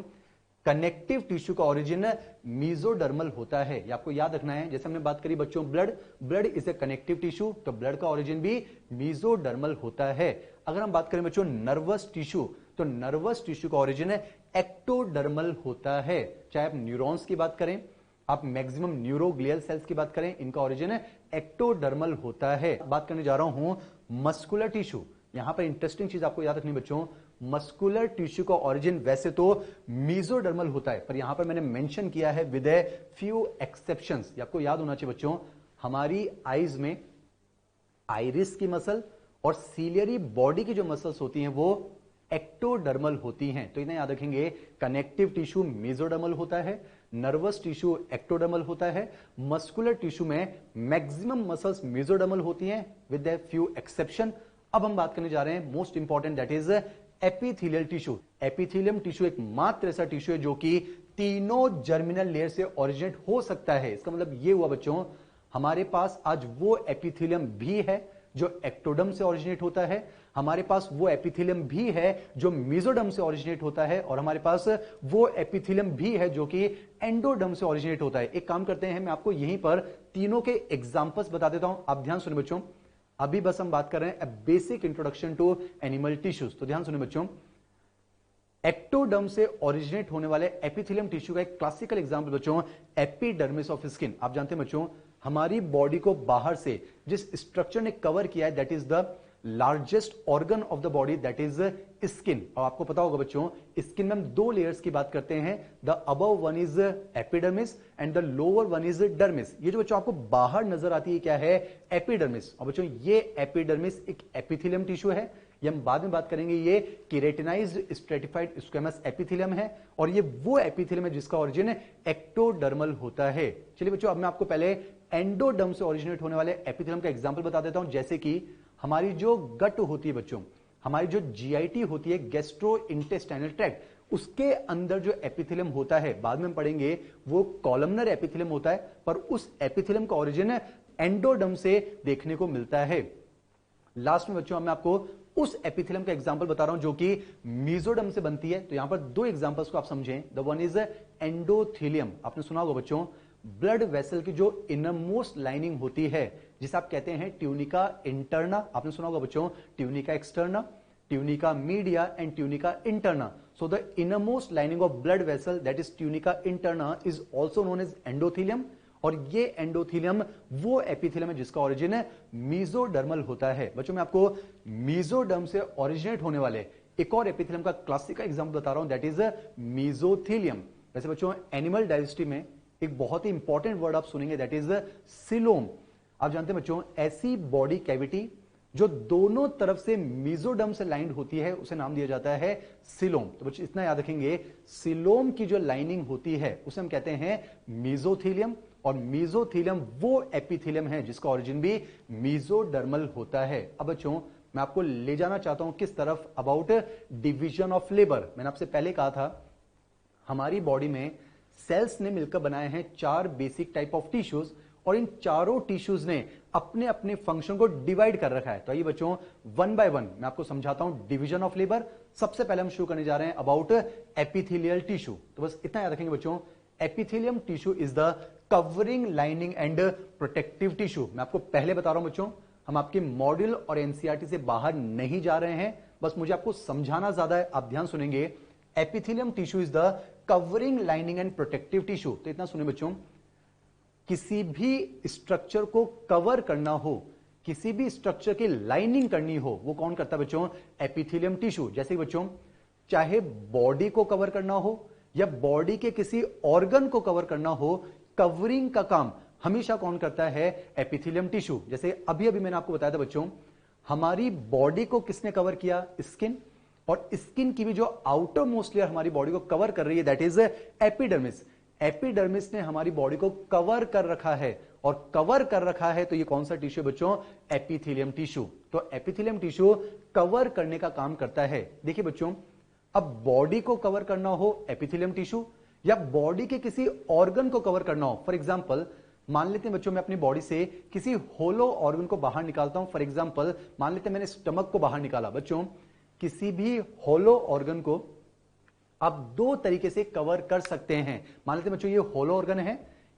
कनेक्टिव टिश्यू का ओरिजिन मीजोडर्मल होता है, ये आपको याद रखना है। जैसे हमने बात करी बच्चों, blood is a connective tissue, तो ब्लड का ओरिजिन भी मीजोडर्मल होता है। अगर हम बात करें बच्चों नर्वस टिश्यू, तो नर्वस टिश्यू का ओरिजिन एक्टोडर्मल होता है। चाहे आप न्यूरॉन्स की बात करें, आप मैक्सिमम न्यूरोग्लियल सेल्स की बात करें, इनका ओरिजिन एक्टोडर्मल होता है। बात करने जा रहा हूं मस्कुलर टिश्यू। यहां पर इंटरेस्टिंग चीज आपको याद रखनी बच्चों, मस्कुलर टिश्यू का ओरिजिन वैसे तो मीजोडर्मल होता है, पर यहां पर मैंने मेंशन किया है विद ए फ्यू एक्सेप्शंस। ये आपको याद होना चाहिए बच्चों, हमारी आईज में आइरिस की मसल और सीलियरी बॉडी की जो मसल्स होती हैं वो एक्टोडर्मल होती हैं। तो इन्हें याद रखेंगे, कनेक्टिव टिश्यू मीजोडर्मल होता है, नर्वस टिश्यू एक्टोडर्मल होता है, मस्कुलर टिश्यू में मैक्सिमम मसल्स मीजोडर्मल होती हैं विद ए फ्यू एक्सेप्शन। अब हम बात करने जा रहे हैं most important, that is epithelial tissue. Epithelium tissue एक मात्र ऐसा टिश्यू है जो कि तीनों जर्मिनल लेयर से ओरिजिनेट हो सकता है। इसका मतलब ये हुआ बच्चों, हमारे पास आज वो एपिथेलियम भी है जो एक्टोडर्म से ओरिजिनेट होता है, हमारे पास वो एपिथेलियम भी है जो मेसोडर्म से ओरिजिनेट होता है, और हमारे पास वो एपिथेलियम भी है जो कि एंडोडर्म से ओरिजिनेट होता है। एक काम करते हैं, मैं आपको यहीं पर तीनों के एग्जांपल्स बता देता हूं, आप ध्यान सुनिए बच्चों। अभी बस हम बात कर रहे हैं basic introduction to animal tissues. तो ध्यान सुनिए बच्चों, एक्टोडर्म से ओरिजिनेट होने वाले एपिथेलियम टिश्यू का एक क्लासिकल एग्जांपल बच्चों एपिडर्मिस ऑफ स्किन। आप जानते हैं बच्चों, हमारी बॉडी को बाहर से जिस स्ट्रक्चर ने कवर किया है that is the largest organ of the body, that is skin. और आपको पता होगा बच्चों, स्किन में हम दो लेयर्स की बात करते हैं, the above one is epidermis and the lower one is dermis. ये जो बच्चों आपको बाहर नजर आती है क्या है, एपिडर्मिस। और बच्चों ये एपिडर्मिस एक एपिथेलियम टिश्यू है, ये हम बाद में बात करेंगे। ये केराटिनाइज्ड स्ट्रेटिफाइड स्क्वेमस एपिथेलियम है और ये वो एपिथेलियम है जिसका ओरिजिन एक्टोडर्मल होता है। चलिए बच्चों, अब मैं आपको पहले एंडोडर्म से ओरिजिनेट होने वाले एपिथेलियम का एग्जांपल बता देता हूं। जैसे कि हमारी जो गट होती है बच्चों, हमारी जो जीआईटी होती है, गैस्ट्रो इंटेस्टाइनल ट्रैक्ट, उसके अंदर जो एपिथेलियम होता है, बाद में हम पढ़ेंगे, वो कॉलमनर एपिथेलियम होता है, पर उस एपिथेलियम का ओरिजिन एंडोडर्म से देखने को मिलता है। लास्ट में बच्चों मैं आपको उस एपिथेलियम का एग्जांपल बता रहा हूं जो कि मीजोडर्म से बनती है। तो यहां पर दो एग्जांपल्स को आप समझें। The one is endothelium. आपने सुना होगा बच्चों, ब्लड वेसल की जो इनरमोस्ट लाइनिंग होती है, जिसे आप कहते हैं ट्यूनिका इंटरना। आपने सुना होगा बच्चों, tunica externa, tunica media and tunica interna. So the innermost lining of blood vessel that is tunica interna is also known as endothelium. और ये एंडोथेलियम वो एपिथेलियम है जिसका ओरिजिन मीजोडर्मल होता है। बच्चों मैं आपको मीजोडर्म से ओरिजिनेट होने वाले एक और एपिथेलियम का क्लासिकल एग्जांपल बता रहा हूं, दैट इज मीजोथेलियम। वैसे बच्चों एनिमल डाइजेस्टी में एक बहुत ही इंपॉर्टेंट वर्ड आप सुनेंगे, दैट इज सिलोम। आप जानते हैं बच्चों, ऐसी बॉडी कैविटी जो दोनों तरफ से मीजोडर्म से लाइंड होती है उसे नाम दिया जाता है सिलोम। तो बच्चों इतना याद रखेंगे, सिलोम की जो लाइनिंग होती है उसे हम कहते हैं मीजोथेलियम। और मीजोथेलियम वो एपिथेलियम है जिसका ओरिजिन भी मीजोडर्मल होता है। अब बच्चों मैं आपको ले जाना चाहता हूं किस तरफ, अबाउट डिवीजन ऑफ लेबर। मैंने आपसे पहले कहा था हमारी बॉडी में सेल्स ने मिलकर बनाए हैं चार बेसिक टाइप ऑफ टिश्यूज, और इन चारों टिश्यूज ने अपने अपने फंक्शन को डिवाइड कर रखा है। तो आइए बच्चों वन बाय वन मैं आपको समझाता हूं डिवीजन ऑफ लेबर। सबसे पहले हम शुरू करने जा रहे हैं अबाउट एपिथेलियल टिश्यू। तो बस इतना याद रखेंगे बच्चों, epithelium tissue is the covering, lining and protective tissue. मैं आपको पहले बता रहा हूं बच्चों, हम आपके मॉड्यूल और एनसीईआरटी से बाहर नहीं जा रहे हैं, बस मुझे आपको समझाना ज्यादा है। आप ध्यान सुनेंगे, epithelium tissue is the covering, lining and protective tissue. तो इतना सुनिए बच्चों, किसी भी स्ट्रक्चर को कवर करना हो, किसी भी स्ट्रक्चर की लाइनिंग करनी हो, वो कौन करता है बच्चों, एपिथेलियम टिश्यू। जैसे बच्चों चाहे बॉडी को कवर करना हो या बॉडी के किसी ऑर्गन को कवर करना हो, कवरिंग का काम हमेशा कौन करता है, एपिथेलियम टिश्यू। जैसे अभी अभी मैंने आपको बताया था बच्चों, हमारी बॉडी को किसने कवर किया, स्किन। और स्किन की भी जो आउटर मोस्ट लेयर हमारी बॉडी को कवर कर रही है दैट इज एपिडर्मिस। एपिडर्मिस ने हमारी बॉडी को कवर कर रखा है, और कवर कर रखा है तो ये कौन सा टिश्यू बच्चों, एपिथेलियम टिश्यू। तो एपिथेलियम टिश्यू कवर करने का काम करता है। देखिए बच्चों, अब बॉडी को कवर करना हो एपिथेलियम टिश्यू, या बॉडी के किसी ऑर्गन को कवर करना हो, फॉर एग्जांपल मान लेते हैं बच्चों मैं अपनी बॉडी से किसी होलो ऑर्गन को बाहर निकालता हूं। फॉर एग्जांपल मान लेते हैं मैंने स्टमक को बाहर निकाला। बच्चों किसी भी होलो ऑर्गन को आप दो तरीके से कवर कर सकते हैं। मान लेते हैं बच्चों ये होलो ऑर्गन है,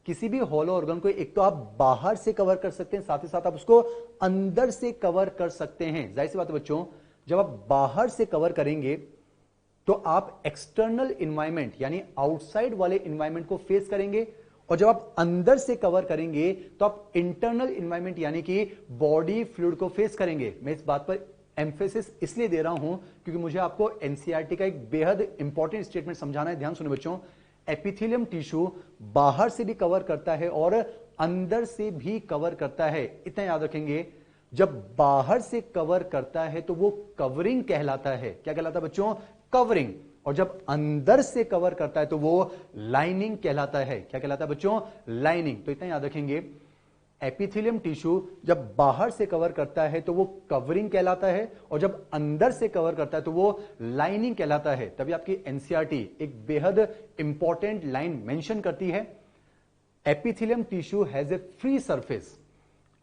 किसी भी होलो ऑर्गन को एक तो आप बाहर से कवर कर सकते हैं, साथ ही साथ आप उसको अंदर से कवर कर सकते हैं। जाहिर सी बात है बच्चों, जब आप बाहर से कवर करेंगे तो आप एक्सटर्नल इन्वायरमेंट यानी आउटसाइड वाले इन्वायरमेंट को फेस करेंगे, और जब आप अंदर से कवर करेंगे तो आप इंटरनल इन्वायरमेंट यानी कि बॉडी फ्लूइड को फेस करेंगे। मैं इस बात पर एम्फेसिस इसलिए दे रहा हूं क्योंकि मुझे आपको एनसीईआरटी का एक बेहद इंपॉर्टेंट स्टेटमेंट समझाना है। ध्यान सुनिए बच्चों, एपिथेलियम टिश्यू बाहर से भी कवर करता है और अंदर से भी कवर करता है। इतना याद रखेंगे, जब बाहर से कवर करता है तो वो कवरिंग कहलाता है। क्या कहलाता है बच्चों, कवरिंग। और जब अंदर से कवर करता है तो वो लाइनिंग कहलाता है। क्या कहलाता है बच्चों, लाइनिंग। तो इतना याद रखेंगे, एपिथेलियम टिश्यू जब बाहर से कवर करता है तो वो कवरिंग कहलाता है, और जब अंदर से कवर करता है तो वो लाइनिंग कहलाता है। तभी आपकी एनसीईआरटी एक बेहद इंपॉर्टेंट लाइन मेंशन करती है, epithelium tissue has a free surface.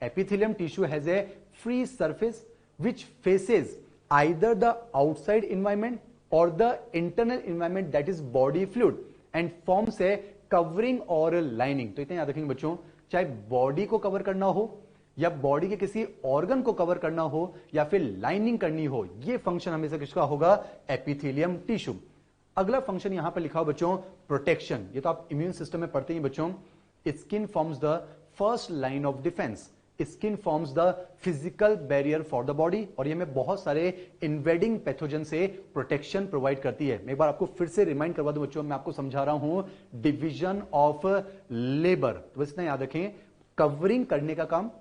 Epithelium tissue has a free surface which faces either the outside environment or the internal environment that is body fluid and forms a covering or a lining। तो इतना याद रखेंगे बच्चों, चाहे body को cover करना हो या बॉडी के किसी ऑर्गन को कवर करना हो या फिर लाइनिंग करनी हो, ये फंक्शन हमेशा किसका होगा? Epithelium tissue. अगला फंक्शन यहां पर लिखा हो बच्चों प्रोटेक्शन। ये तो आप इम्यून सिस्टम में पढ़ते ही बच्चों। Skin forms the first line of defence. Skin forms the physical barrier for the body, और ये हमें बहुत सारे इन्वेडिंग पैथोजन से प्रोटेक्शन प्रोवाइड करती है। मैं एक बार आपको फिर से रिमाइंड करवा दूं बच्चों, मैं आपको समझा रहा हूं डिवीजन ऑफ लेबर। तो बस इतना याद रखें, कवरिंग करने का काम,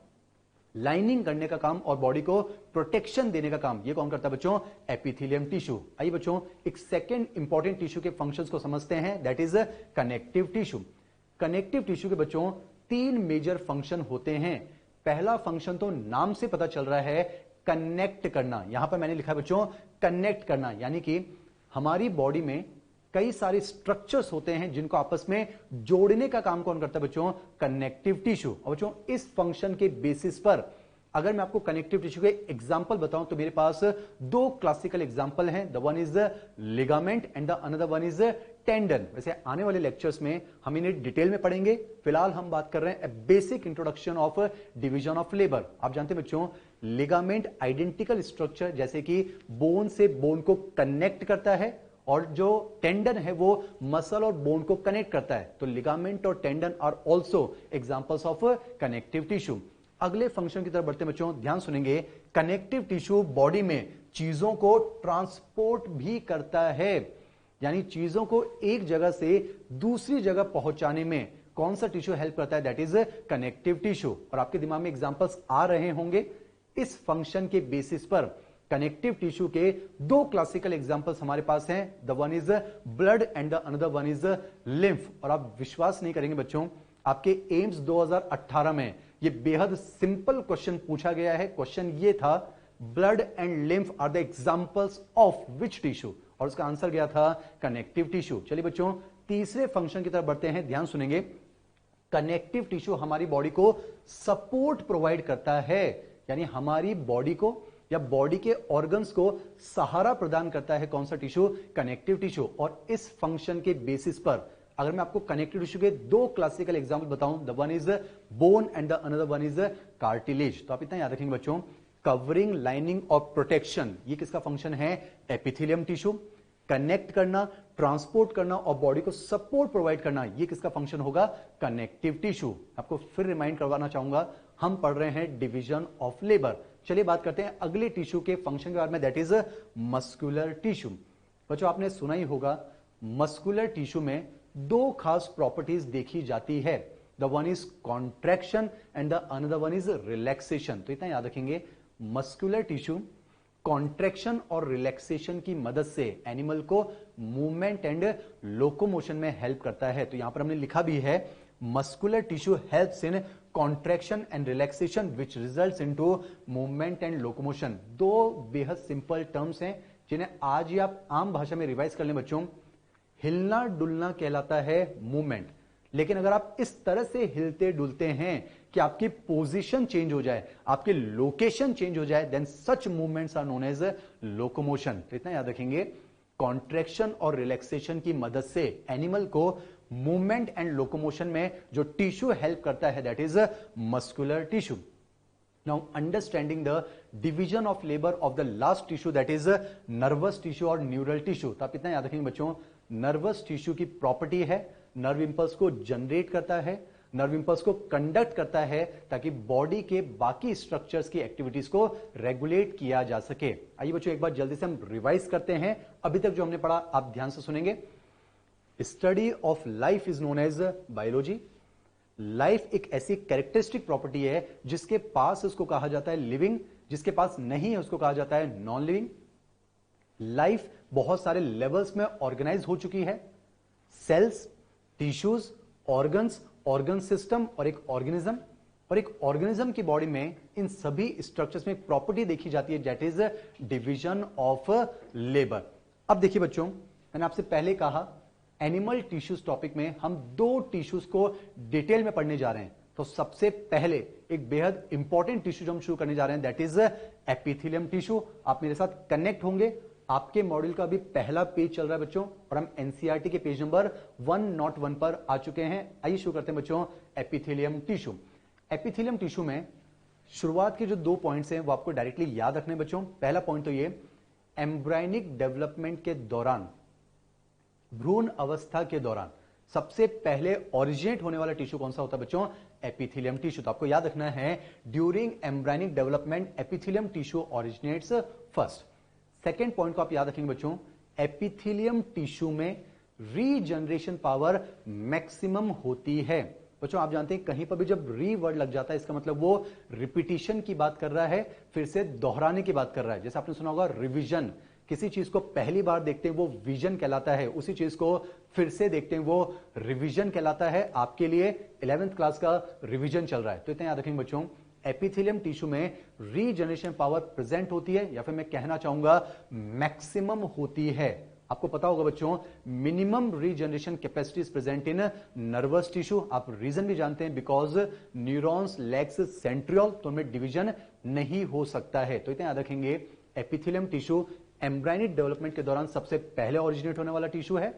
लाइनिंग करने का काम और बॉडी को प्रोटेक्शन देने का काम, ये कौन करता है बच्चों? Epithelium tissue. आइए बच्चों एक सेकेंड इंपॉर्टेंट टिश्यू के फंक्शंस को समझते हैं, that is connective tissue. Connective tissue के बच्चों 3 मेजर फंक्शन होते हैं। पहला फंक्शन तो नाम से पता चल रहा है, कनेक्ट करना। यहां पर मैंने लिखा है बच्चों कनेक्ट करना, यानी कि हमारी बॉडी में कई सारे स्ट्रक्चर्स होते हैं जिनको आपस में जोड़ने का काम कौन करता है बच्चों? Connective tissue. और बच्चों इस फंक्शन के बेसिस पर अगर मैं आपको कनेक्टिव टिश्यू के एग्जांपल बताऊं तो मेरे पास 2 क्लासिकल एग्जांपल हैं। The one is ligament and the another one is tendon. वैसे आने वाले लेक्चर्स में हम इन्हें डिटेल में पढ़ेंगे, फिलहाल हम बात कर रहे हैं basic introduction of division of labour. आप जानते हैं बच्चों लिगामेंट आइडेंटिकल स्ट्रक्चर जैसे कि बोन से बोन को कनेक्ट करता है, और जो टेंडन है वो मसल और बोन को कनेक्ट करता है। तो लिगामेंट और tendon are also examples of connective tissue. अगले फंक्शन की तरफ बढ़ते बच्चों, ध्यान सुनेंगे। कनेक्टिव टिश्यू बॉडी में चीजों को ट्रांसपोर्ट भी करता है, यानी चीजों को एक जगह से दूसरी जगह पहुंचाने में कौन सा टिश्यू हेल्प करता है? That is connective tissue. और आपके दिमाग में एग्जांपल्स आ रहे होंगे। इस फंक्शन के बेसिस पर कनेक्टिव टिश्यू के 2 क्लासिकल एग्जांपल्स हमारे पास हैं। The one is blood and the another one is lymph. और आप विश्वास नहीं करेंगे बच्चों, आपके एम्स 2018 में ये बेहद सिंपल क्वेश्चन पूछा गया है। क्वेश्चन ये था, blood and lymph are the examples of which tissue, और उसका आंसर गया था कनेक्टिव टिश्यू। चलिए बच्चों तीसरे फंक्शन की तरफ बढ़ते हैं, ध्यान सुनेंगे। कनेक्टिव टिश्यू हमारी बॉडी को सपोर्ट प्रोवाइड करता है, यानी हमारी बॉडी को या बॉडी के ऑर्गन्स को सहारा प्रदान करता है कौन सा टिश्यू? Connective tissue. और इस फंक्शन के बेसिस पर अगर मैं आपको कनेक्टिव टिश्यू के 2 क्लासिकल एग्जांपल बताऊं, the one is bone and the another one is cartilage. तो आप इतना याद रखेंगे बच्चों, कवरिंग, लाइनिंग और प्रोटेक्शन, ये किसका फंक्शन है? Epithelium tissue. कनेक्ट करना, ट्रांसपोर्ट करना और बॉडी को सपोर्ट प्रोवाइड करना, ये किसका फंक्शन होगा? Connective tissue. आपको फिर रिमाइंड करवाना चाहूंगा, हम पढ़ रहे हैं डिवीजन ऑफ लेबर। चलिए बात करते हैं अगले टिश्यू के फंक्शन के बारे में, दैट इज मस्कुलर टिश्यू। बच्चों आपने सुना ही होगा, मस्कुलर टिश्यू में 2 खास प्रॉपर्टीज देखी जाती है। The one is contraction and the another one is relaxation. तो इतना याद रखेंगे, मस्कुलर टिश्यू कॉन्ट्रैक्शन और रिलैक्सेशन की मदद से एनिमल को मूवमेंट एंड लोकोमोशन में हेल्प करता है। तो यहां पर हमने लिखा भी है, muscular tissue helps in contraction and relaxation which results into movement and locomotion. 2 बेहद सिंपल टर्म्स हैं जिन्हें आज ही आप आम भाषा में रिवाइज कर लें बच्चों। हिलना डुलना कहलाता है मूवमेंट, लेकिन अगर आप इस तरह से हिलते डुलते हैं कि आपकी पोजीशन चेंज हो जाए, आपकी लोकेशन चेंज हो जाए, then such movements are known as locomotion. तो इतना याद रखेंगे, कॉन्ट्रैक्शन और रिलैक्सेशन की मदद से एनिमल को मूवमेंट एंड लोकोमोशन में जो टिश्यू हेल्प करता है, that is muscular tissue. Now understanding the division of labour of the last tissue, that is nervous tissue और न्यूरल टिश्यू। तो आप इतना याद रखेंगे बच्चों, नर्वस टिश्यू की प्रॉपर्टी है, नर्व इंपल्स को जनरेट करता है, नर्व इंपल्स को कंडक्ट करता है ताकि बॉडी के बाकी स्ट्रक्चर्स की एक्टिविटीज को रेगुलेट किया जा सके। आइए बच्चों एक बार जल्दी से हम रिवाइज करते हैं, अभी तक जो हमने पढ़ा आप ध्यान से सुनेंगे। Study of life is known as biology. Life एक ऐसी कैरेक्टरिस्टिक प्रॉपर्टी है जिसके पास उसको कहा जाता है लिविंग, जिसके पास नहीं है उसको कहा जाता है नॉन लिविंग। लाइफ बहुत सारे लेवल्स में ऑर्गेनाइज हो चुकी है, cells, tissues, organs, organ system और एक ऑर्गेनिज्म। और एक ऑर्गेनिज्म की बॉडी में इन सभी स्ट्रक्चर्स में एक प्रॉपर्टी देखी जाती है, that is division of labour. अब देखिए बच्चों, मैंने आपसे पहले कहा एनिमल टिश्यूज टॉपिक में हम 2 टिश्यूज को डिटेल में पढ़ने जा रहे हैं। तो सबसे पहले एक बेहद इंपॉर्टेंट टिश्यू जो हम शुरू करने जा रहे हैं, दैट इज एपिथेलियम टिश्यू। आप मेरे साथ कनेक्ट होंगे, आपके मॉड्यूल का भी पहला पेज चल रहा है बच्चों, और हम एनसीईआरटी के पेज नंबर 101 पर आ चुके हैं। आइए शुरू करते हैं बच्चों, एपिथेलियम टिश्यू। एपिथेलियम टिश्यू में शुरुआत के जो 2 पॉइंट्स हैं वो आपको डायरेक्टली याद रखने बच्चों। पहला पॉइंट तो ये, एम्ब्रायनिक डेवलपमेंट के दौरान, भ्रूण अवस्था के दौरान सबसे पहले ओरिजिनेट होने वाला टिश्यू कौन सा होता है बच्चों? Epithelium tissue. तो आपको याद रखना है, during embryonic development epithelium tissue originates first. Second point को आप याद रखेंगे बच्चों, एपिथेलियम टिश्यू में रीजनरेशन पावर मैक्सिमम होती है। बच्चों आप जानते हैं कहीं पर भी जब री वर्ड लग जाता है इसका मतलब वो रिपीटिशन की बात कर रहा है, फिर से दोहराने की बात कर रहा है। जैसे आपने सुना होगा रिवीजन, किसी चीज को पहली बार देखते हैं वो विजन कहलाता है, उसी चीज को फिर से देखते हैं वो रिवीजन कहलाता है। आपके लिए 11th क्लास का रिवीजन चल रहा है, तो इतना याद रखेंगे बच्चों, एपिथेलियम टिश्यू में रीजनरेशन पावर प्रेजेंट होती है, या फिर मैं कहना चाहूंगा मैक्सिमम होती है। आपको पता होगा बच्चों, minimum regeneration capacity is present in nervous tissue. आप रीजन भी जानते हैं, बिकॉज न्यूरॉन्स लैक्स सेंट्रियोल, तो उनमें डिवीजन नहीं हो सकता है। तो इतना याद रखेंगे, एपिथेलियम टिश्यू एम्ब्रायनिक डेवलपमेंट के दौरान सबसे पहले ओरिजिनेट होने वाला टिश्यू है।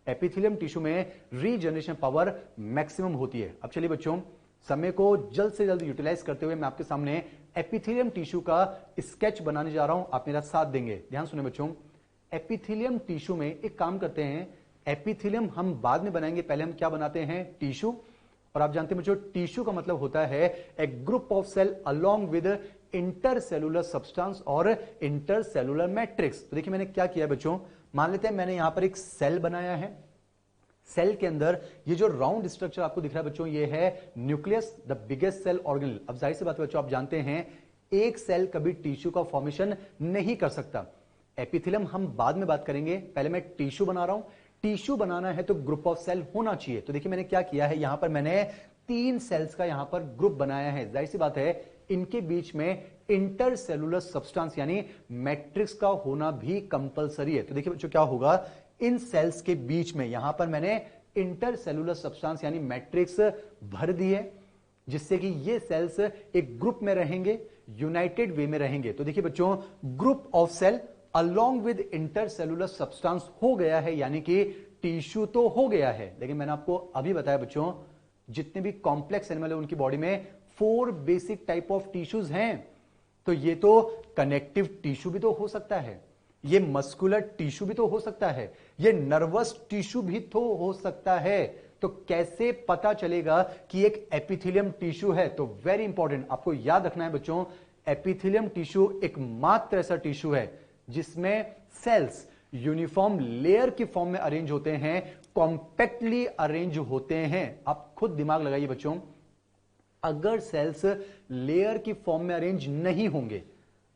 एपिथेलियम टिश्यू में रीजनरेशन पावर मैक्सिमम होती है। अब चलिए बच्चों, समय को जल्द से जल्द यूटिलाइज करते हुए मैं आपके सामने एपिथेलियम टिश्यू का स्केच बनाने जा रहा हूं, आप मेरा साथ देंगे। ध्यान सुने बच्चों, एपिथेलियम टिश्यू में एक काम करते हैं, एपिथेलियम हम बाद में बनाएंगे, पहले हम क्या बनाते हैं? टिश्यू। और आप जानते हैं बच्चों, टिश्यू का मतलब होता है a group of cell along with intercellular substance और इंटरसेलुलर मैट्रिक्स। तो देखिए मैंने क्या किया बच्चों, मान लेते हैं मैंने यहां पर एक सेल बनाया है, सेल के अंदर ये जो राउंड स्ट्रक्चर आपको दिख रहा है बच्चों, ये है nucleus, the biggest cell organelle. अब जाहिर सी बात है बच्चों, आप जानते हैं एक सेल कभी टिश्यू का फॉर्मेशन नहीं कर सकता। एपिथेलियम हम बाद में बात करेंगे, पहले मैं टिश्यू बना रहा हूं। टिश्यू बनाना है तो ग्रुप ऑफ सेल होना चाहिए। तो देखिए मैंने क्या किया है, यहां पर मैंने 3 सेल्स का यहां पर ग्रुप बनाया है। जाहिर सी बात है इनके बीच में इंटरसेलुलर सब्सटेंस यानी मैट्रिक्स का होना भी कंपलसरी है। तो देखिए बच्चों क्या होगा, इन सेल्स के बीच में यहां पर मैंने इंटरसेलुलर सब्सटेंस यानी मैट्रिक्स भर दी है, जिससे कि ये सेल्स एक ग्रुप में रहेंगे, यूनाइटेड वे में रहेंगे। तो देखिए बच्चों, group of cell along with intercellular substance हो गया है, यानी कि टिश्यू तो हो गया है। लेकिन मैंने आपको अभी बताया बच्चों, जितने भी कॉम्प्लेक्स एनिमल है उनकी बॉडी में 4 बेसिक टाइप ऑफ टिश्यूज हैं। तो ये तो कनेक्टिव टिश्यू भी तो हो सकता है, ये मस्कुलर टिश्यू भी तो हो सकता है, ये नर्वस टिश्यू भी तो हो सकता है। तो कैसे पता चलेगा कि एक एपिथेलियम टिश्यू है? तो वेरी इंपॉर्टेंट, आपको याद रखना है बच्चों, एपिथेलियम टिश्यू एकमात्र ऐसा टिश्यू है जिसमें सेल्स यूनिफॉर्म लेयर की फॉर्म में अरेंज होते हैं, कॉम्पैक्टली अरेंज होते हैं। आप खुद दिमाग लगाइए बच्चों, अगर सेल्स लेयर की फॉर्म में अरेंज नहीं होंगे,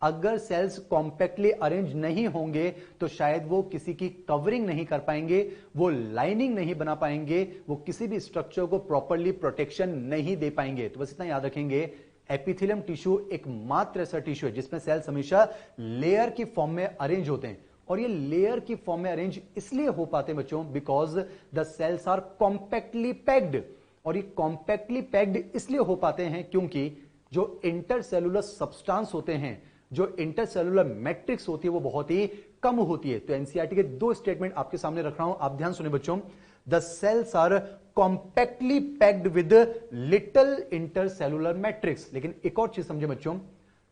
अगर सेल्स कॉम्पैक्टली अरेंज नहीं होंगे, तो शायद वो किसी की कवरिंग नहीं कर पाएंगे, वो लाइनिंग नहीं बना पाएंगे, वो किसी भी स्ट्रक्चर को प्रॉपरली प्रोटेक्शन नहीं दे पाएंगे। तो बस इतना याद रखेंगे, एपिथेलियम टिश्यू एकमात्र ऐसा टिश्यू है जिसमें सेल्स हमेशा लेयर की फॉर्म में अरेंज होते हैं। और ये लेयर की फॉर्म में अरेंज इसलिए हो पाते हैं बच्चों, because the cells are compactly packed. और ये कॉम्पैक्टली पैक्ड इसलिए हो पाते हैं क्योंकि जो इंटरसेलुलर सब्सटेंस होते हैं, जो इंटरसेलुलर मैट्रिक्स होती है, वो बहुत ही कम होती है। तो एनसीईआरटी के 2 स्टेटमेंट आपके सामने रख रहा हूं, आप ध्यान सुने बच्चों। The cells are compactly packed with little intercellular matrix. लेकिन एक और चीज समझे बच्चों,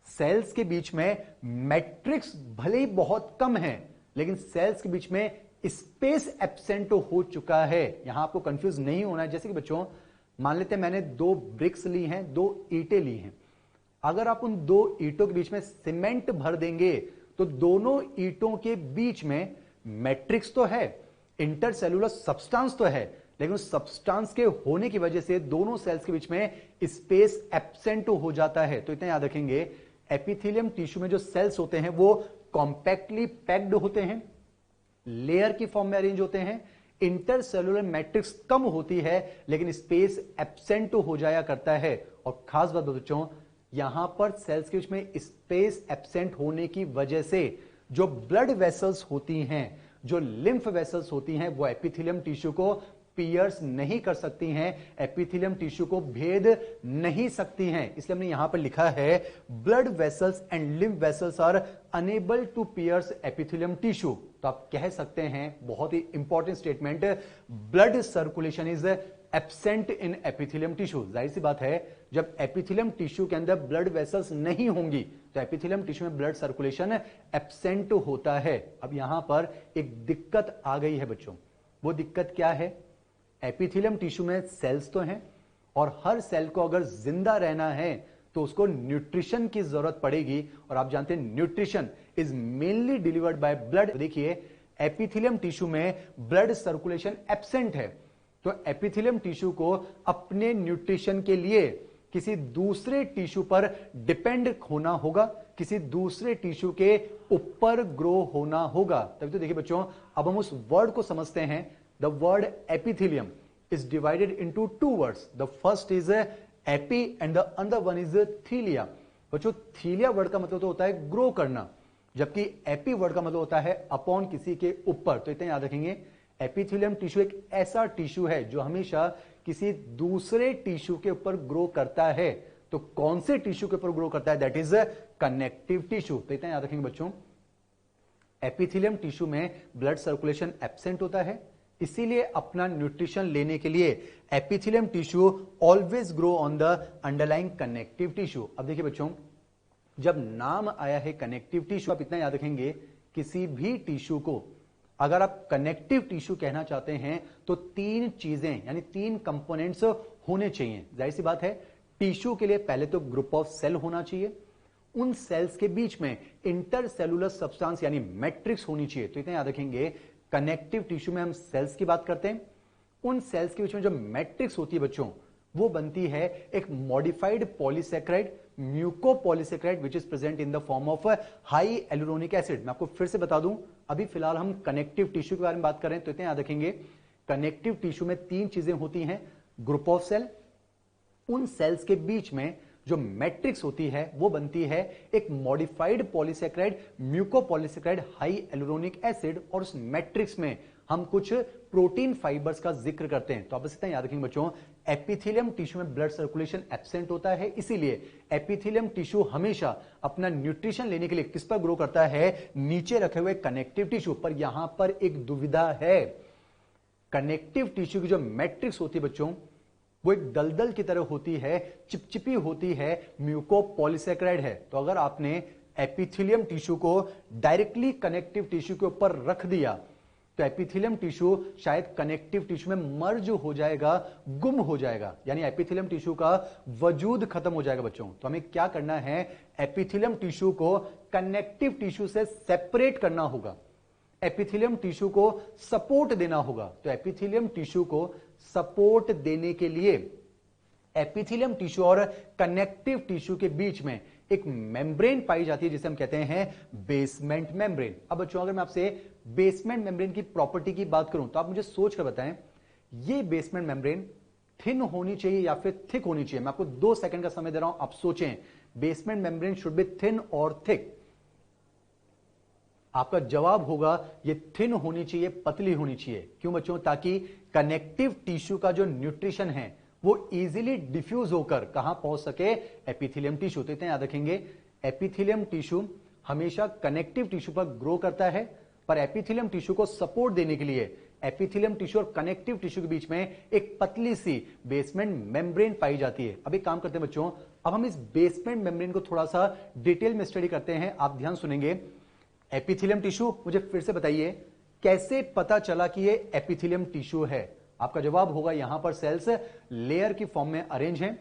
सेल्स के बीच में मैट्रिक्स भले ही बहुत कम है, लेकिन सेल्स के बीच में स्पेस एब्सेंट हो चुका है। यहां आपको कंफ्यूज नहीं होना है। जैसे कि बच्चों मान लेते हैं मैंने 2 ब्रिक्स ली हैं, 2 ईंटें ली हैं। अगर आप उन 2 ईंटों के बीच में सीमेंट भर देंगे तो दोनों ईंटों के बीच में मैट्रिक्स तो है, इंटरसेलुलर सब्सटेंस तो है, लेकिन उस सब्सटेंस के होने की वजह से दोनों सेल्स के बीच में स्पेस एब्सेंट हो जाता है। तो इतना याद रखेंगे, एपिथेलियम टिश्यू में जो सेल्स होते हैं वो कॉम्पैक्टली पैक्ड होते हैं, लेयर की फॉर्म में अरेंज होते हैं, इंटरसेलुलर मैट्रिक्स कम होती है, लेकिन स्पेस एब्सेंट हो जाया करता है। और खास बात बच्चों, यहां पर सेल्स के बीच में स्पेस एब्सेंट होने की वजह से जो ब्लड वेसल्स होती हैं, जो लिम्फ वेसल्स होती हैं, वो एपिथेलियम टिश्यू को पियर्स नहीं कर सकती हैं, एपिथेलियम टिश्यू को भेद नहीं सकती हैं। इसलिए हमने यहां पर लिखा है, blood vessels and lymph vessels are unable to pierce epithelium tissue. तो आप कह सकते हैं, बहुत ही important statement, blood circulation is absent in epithelium tissue. जाहिर सी बात है, जब एपिथेलियम टिश्यू के अंदर ब्लड वेसल्स नहीं होंगी तो एपिथेलियम टिश्यू में ब्लड सर्कुलेशन एब्सेंट होता है। अब यहां पर एक दिक्कत आ गई है बच्चों, वो दिक्कत क्या है? एपिथेलियम टिश्यू में सेल्स तो हैं और हर सेल को अगर जिंदा रहना है तो उसको न्यूट्रिशन की जरूरत पड़ेगी, और आप जानते हैं nutrition is mainly delivered by blood. देखिए एपिथेलियम टिश्यू में ब्लड सर्कुलेशन एब्सेंट है, तो एपिथेलियम टिश्यू को अपने न्यूट्रिशन के लिए किसी दूसरे टिश्यू पर डिपेंड होना होगा, किसी दूसरे टिश्यू के ऊपर ग्रो होना होगा। तभी तो देखिए बच्चों, अब हम उस वर्ड को समझते हैं। The word epithelium is divided into two words. The first is epi and the other one is thelia. बच्चों थीलिया वर्ड का मतलब तो होता है ग्रो करना, जबकि एपी वर्ड का मतलब होता है अपॉन, किसी के ऊपर। तो इतना याद रखेंगे, एपिथेलियम टिश्यू एक ऐसा टिश्यू है जो हमेशा किसी दूसरे टिश्यू के ऊपर ग्रो करता है। तो कौन से टिश्यू के ऊपर ग्रो करता है? That is connective tissue. तो इतना याद रखेंगे बच्चों, एपिथेलियम टिश्यू में ब्लड सर्कुलेशन एब्सेंट होता है, इसीलिए अपना न्यूट्रिशन लेने के लिए epithelium tissue always grow on the underlying connective tissue. अब देखिए बच्चों, जब नाम आया है कनेक्टिव टिश्यू, आप इतना याद रखेंगे, किसी भी टिश्यू को अगर आप कनेक्टिव टिश्यू कहना चाहते हैं तो तीन चीजें यानी तीन कंपोनेंट्स होने चाहिए। जाहिर सी बात है, टिश्यू के लिए पहले तो ग्रुप ऑफ सेल होना चाहिए, उन सेल्स के बीच में इंटरसेलुलर सब्सटेंस यानी मैट्रिक्स होनी चाहिए। तो इतना याद रखेंगे, कनेक्टिव टिश्यू में हम सेल्स की बात करते हैं, उन सेल्स के बीच में जो मैट्रिक्स होती है बच्चों, वो बनती है एक modified polysaccharide, mucopolysaccharide which is present in the form of hyaluronic acid. मैं आपको फिर से बता दूं, अभी फिलहाल हम कनेक्टिव टिश्यू के बारे में बात कर रहे हैं, तो इतना याद रखेंगे, कनेक्टिव टिश्यू में तीन चीजें होती हैं, ग्रुप ऑफ सेल, उन सेल्स के बीच में जो मैट्रिक्स होती है वो बनती है एक modified polysaccharide, mucopolysaccharide, hyaluronic acid, और उस मैट्रिक्स में हम कुछ प्रोटीन फाइबर्स का जिक्र करते हैं। तो आप इतना याद रखेंगे बच्चों, एपिथेलियम टिश्यू में ब्लड सर्कुलेशन एब्सेंट होता है, इसीलिए एपिथेलियम टिश्यू हमेशा अपना न्यूट्रिशन लेने के लिए किस पर ग्रो करता है? नीचे रखे हुए कनेक्टिव टिश्यू पर। यहां पर एक दुविधा है, कनेक्टिव टिश्यू की जो मैट्रिक्स होती है बच्चों, वो एक दलदल की तरह होती है, चिपचिपी होती है, म्यूकोपॉलीसेक्राइड है। तो अगर आपने एपिथेलियम टिश्यू को डायरेक्टली कनेक्टिव टिश्यू के ऊपर रख दिया तो एपिथेलियम टिश्यू शायद कनेक्टिव टिश्यू में मर्ज हो जाएगा, गुम हो जाएगा, यानी एपिथेलियम टिश्यू का वजूद खत्म हो जाएगा बच्चों। तो हमें क्या करना है? एपिथेलियम टिश्यू को कनेक्टिव टिश्यू से सेपरेट करना होगा, एपिथेलियम टिश्यू को सपोर्ट देना होगा। तो एपिथेलियम टिश्यू को सपोर्ट देने के लिए एपिथेलियम टिश्यू और कनेक्टिव टिश्यू के बीच में एक मेम्ब्रेन पाई जाती है जिसे हम कहते हैं बेसमेंट मेम्ब्रेन। अब बच्चों, अगर मैं आपसे बेसमेंट मेम्ब्रेन की प्रॉपर्टी की बात करूं तो आप मुझे सोच कर बताएं, ये बेसमेंट मेम्ब्रेन थिन होनी चाहिए या फिर थिक होनी चाहिए? मैं आपको 2 सेकंड का समय दे रहा हूं, आप सोचें, basement membrane should be thin और थिक। आपका जवाब होगा ये थिन होनी चाहिए, पतली होनी चाहिए। क्यों बच्चों? ताकि कनेक्टिव टिश्यू का जो न्यूट्रिशन है वो इजीली डिफ्यूज होकर कहां पहुंच सके? Epithelium tissue. तो इतना याद रखेंगे, एपिथेलियम टिश्यू हमेशा कनेक्टिव टिश्यू पर ग्रो करता है, पर एपिथेलियम टिश्यू को सपोर्ट देने के लिए एपिथेलियम टिश्यू और कनेक्टिव टिश्यू के बीच में एक पतली सी बेसमेंट मेम्ब्रेन पाई जाती है। अब एक काम करते हैं बच्चों, अब हम इस बेसमेंट मेम्ब्रेन को थोड़ा सा डिटेल में स्टडी करते हैं। आप ध्यान सुनेंगे, एपिथेलियम टिश्यू, मुझे फिर से बताइए कैसे पता चला कि ये एपिथेलियम टिश्यू है? आपका जवाब होगा यहां पर सेल्स लेयर की फॉर्म में अरेंज हैं।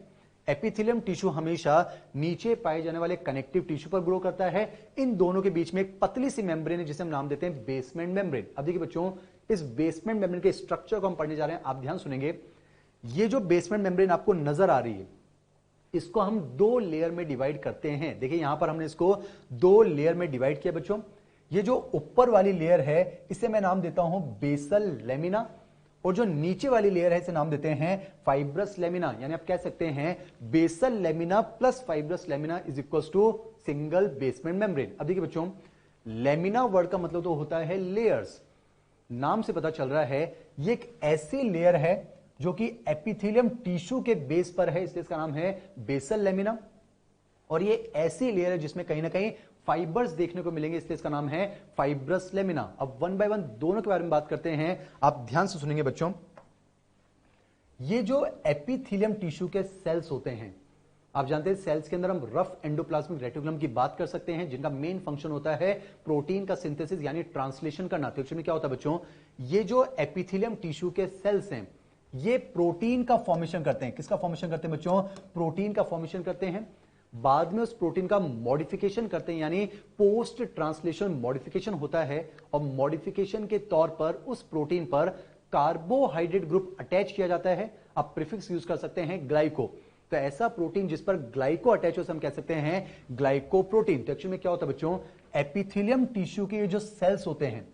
एपिथेलियम टिश्यू हमेशा नीचे पाए जाने वाले कनेक्टिव टिश्यू पर ग्रो करता है, इन दोनों के बीच में एक पतली सी मेम्ब्रेन है जिसे हम नाम देते हैं बेसमेंट मेम्ब्रेन। अब देखिए बच्चों, इस बेसमेंट मेम्ब्रेन के स्ट्रक्चर को हम पढ़ने जा रहे हैं, आप ध्यान सुनेंगे। ये जो बेसमेंट मेम्ब्रेन आपको नजर आ रही है, इसको हम 2 लेयर में डिवाइड करते हैं। देखिए यहां पर हमने इसको 2 लेयर में डिवाइड किया बच्चों। ये जो ऊपर वाली लेयर है इसे मैं नाम देता हूं बेसल लेमिना, और जो नीचे वाली लेयर है इसे नाम देते हैं फाइब्रस लेमिना। यानी आप कह सकते हैं basal lamina plus fibrous lamina is equals to single basement membrane. अब देखिए बच्चों, लेमिना वर्ड का मतलब तो होता है लेयर्स। नाम से पता चल रहा है ये एक ऐसी लेयर है जो कि एपिथेलियम टिश्यू के बेस पर है, इसलिए इसका नाम है बेसल लेमिना। और ये ऐसी लेयर है जिसमें कहीं ना कहीं फाइबर्स देखने को मिलेंगे, इसलिए इसका नाम है फाइब्रस लेमिना। अब 1 बाय 1 दोनों के बारे में बात करते हैं, आप ध्यान से सुनेंगे बच्चों। ये जो एपिथेलियम टिश्यू के सेल्स होते हैं, आप जानते हैं सेल्स के अंदर हम रफ एंडोप्लाज्मिक रेटिकुलम की बात कर सकते हैं, जिनका मेन फंक्शन होता है प्रोटीन का सिंथेसिस यानी ट्रांसलेशन करना। तो एक्चुअली क्या होता है बच्चों, ये जो एपिथेलियम टिश्यू के सेल्स हैं ये प्रोटीन का फॉर्मेशन करते हैं। किसका फॉर्मेशन करते हैं बच्चों? प्रोटीन का फॉर्मेशन करते हैं। बाद में उस प्रोटीन का मॉडिफिकेशन करते हैं, यानी पोस्ट ट्रांसलेशन मॉडिफिकेशन होता है, और मॉडिफिकेशन के तौर पर उस प्रोटीन पर कार्बोहाइड्रेट ग्रुप अटैच किया जाता है। आप प्रीफिक्स यूज कर सकते हैं ग्लाइको। तो ऐसा प्रोटीन जिस पर ग्लाइको अटैच हो, हम कह सकते हैं ग्लाइकोप्रोटीन। तो एक्चुअली में क्या होता है बच्चों, एपिथेलियम टिश्यू के जो सेल्स होते हैं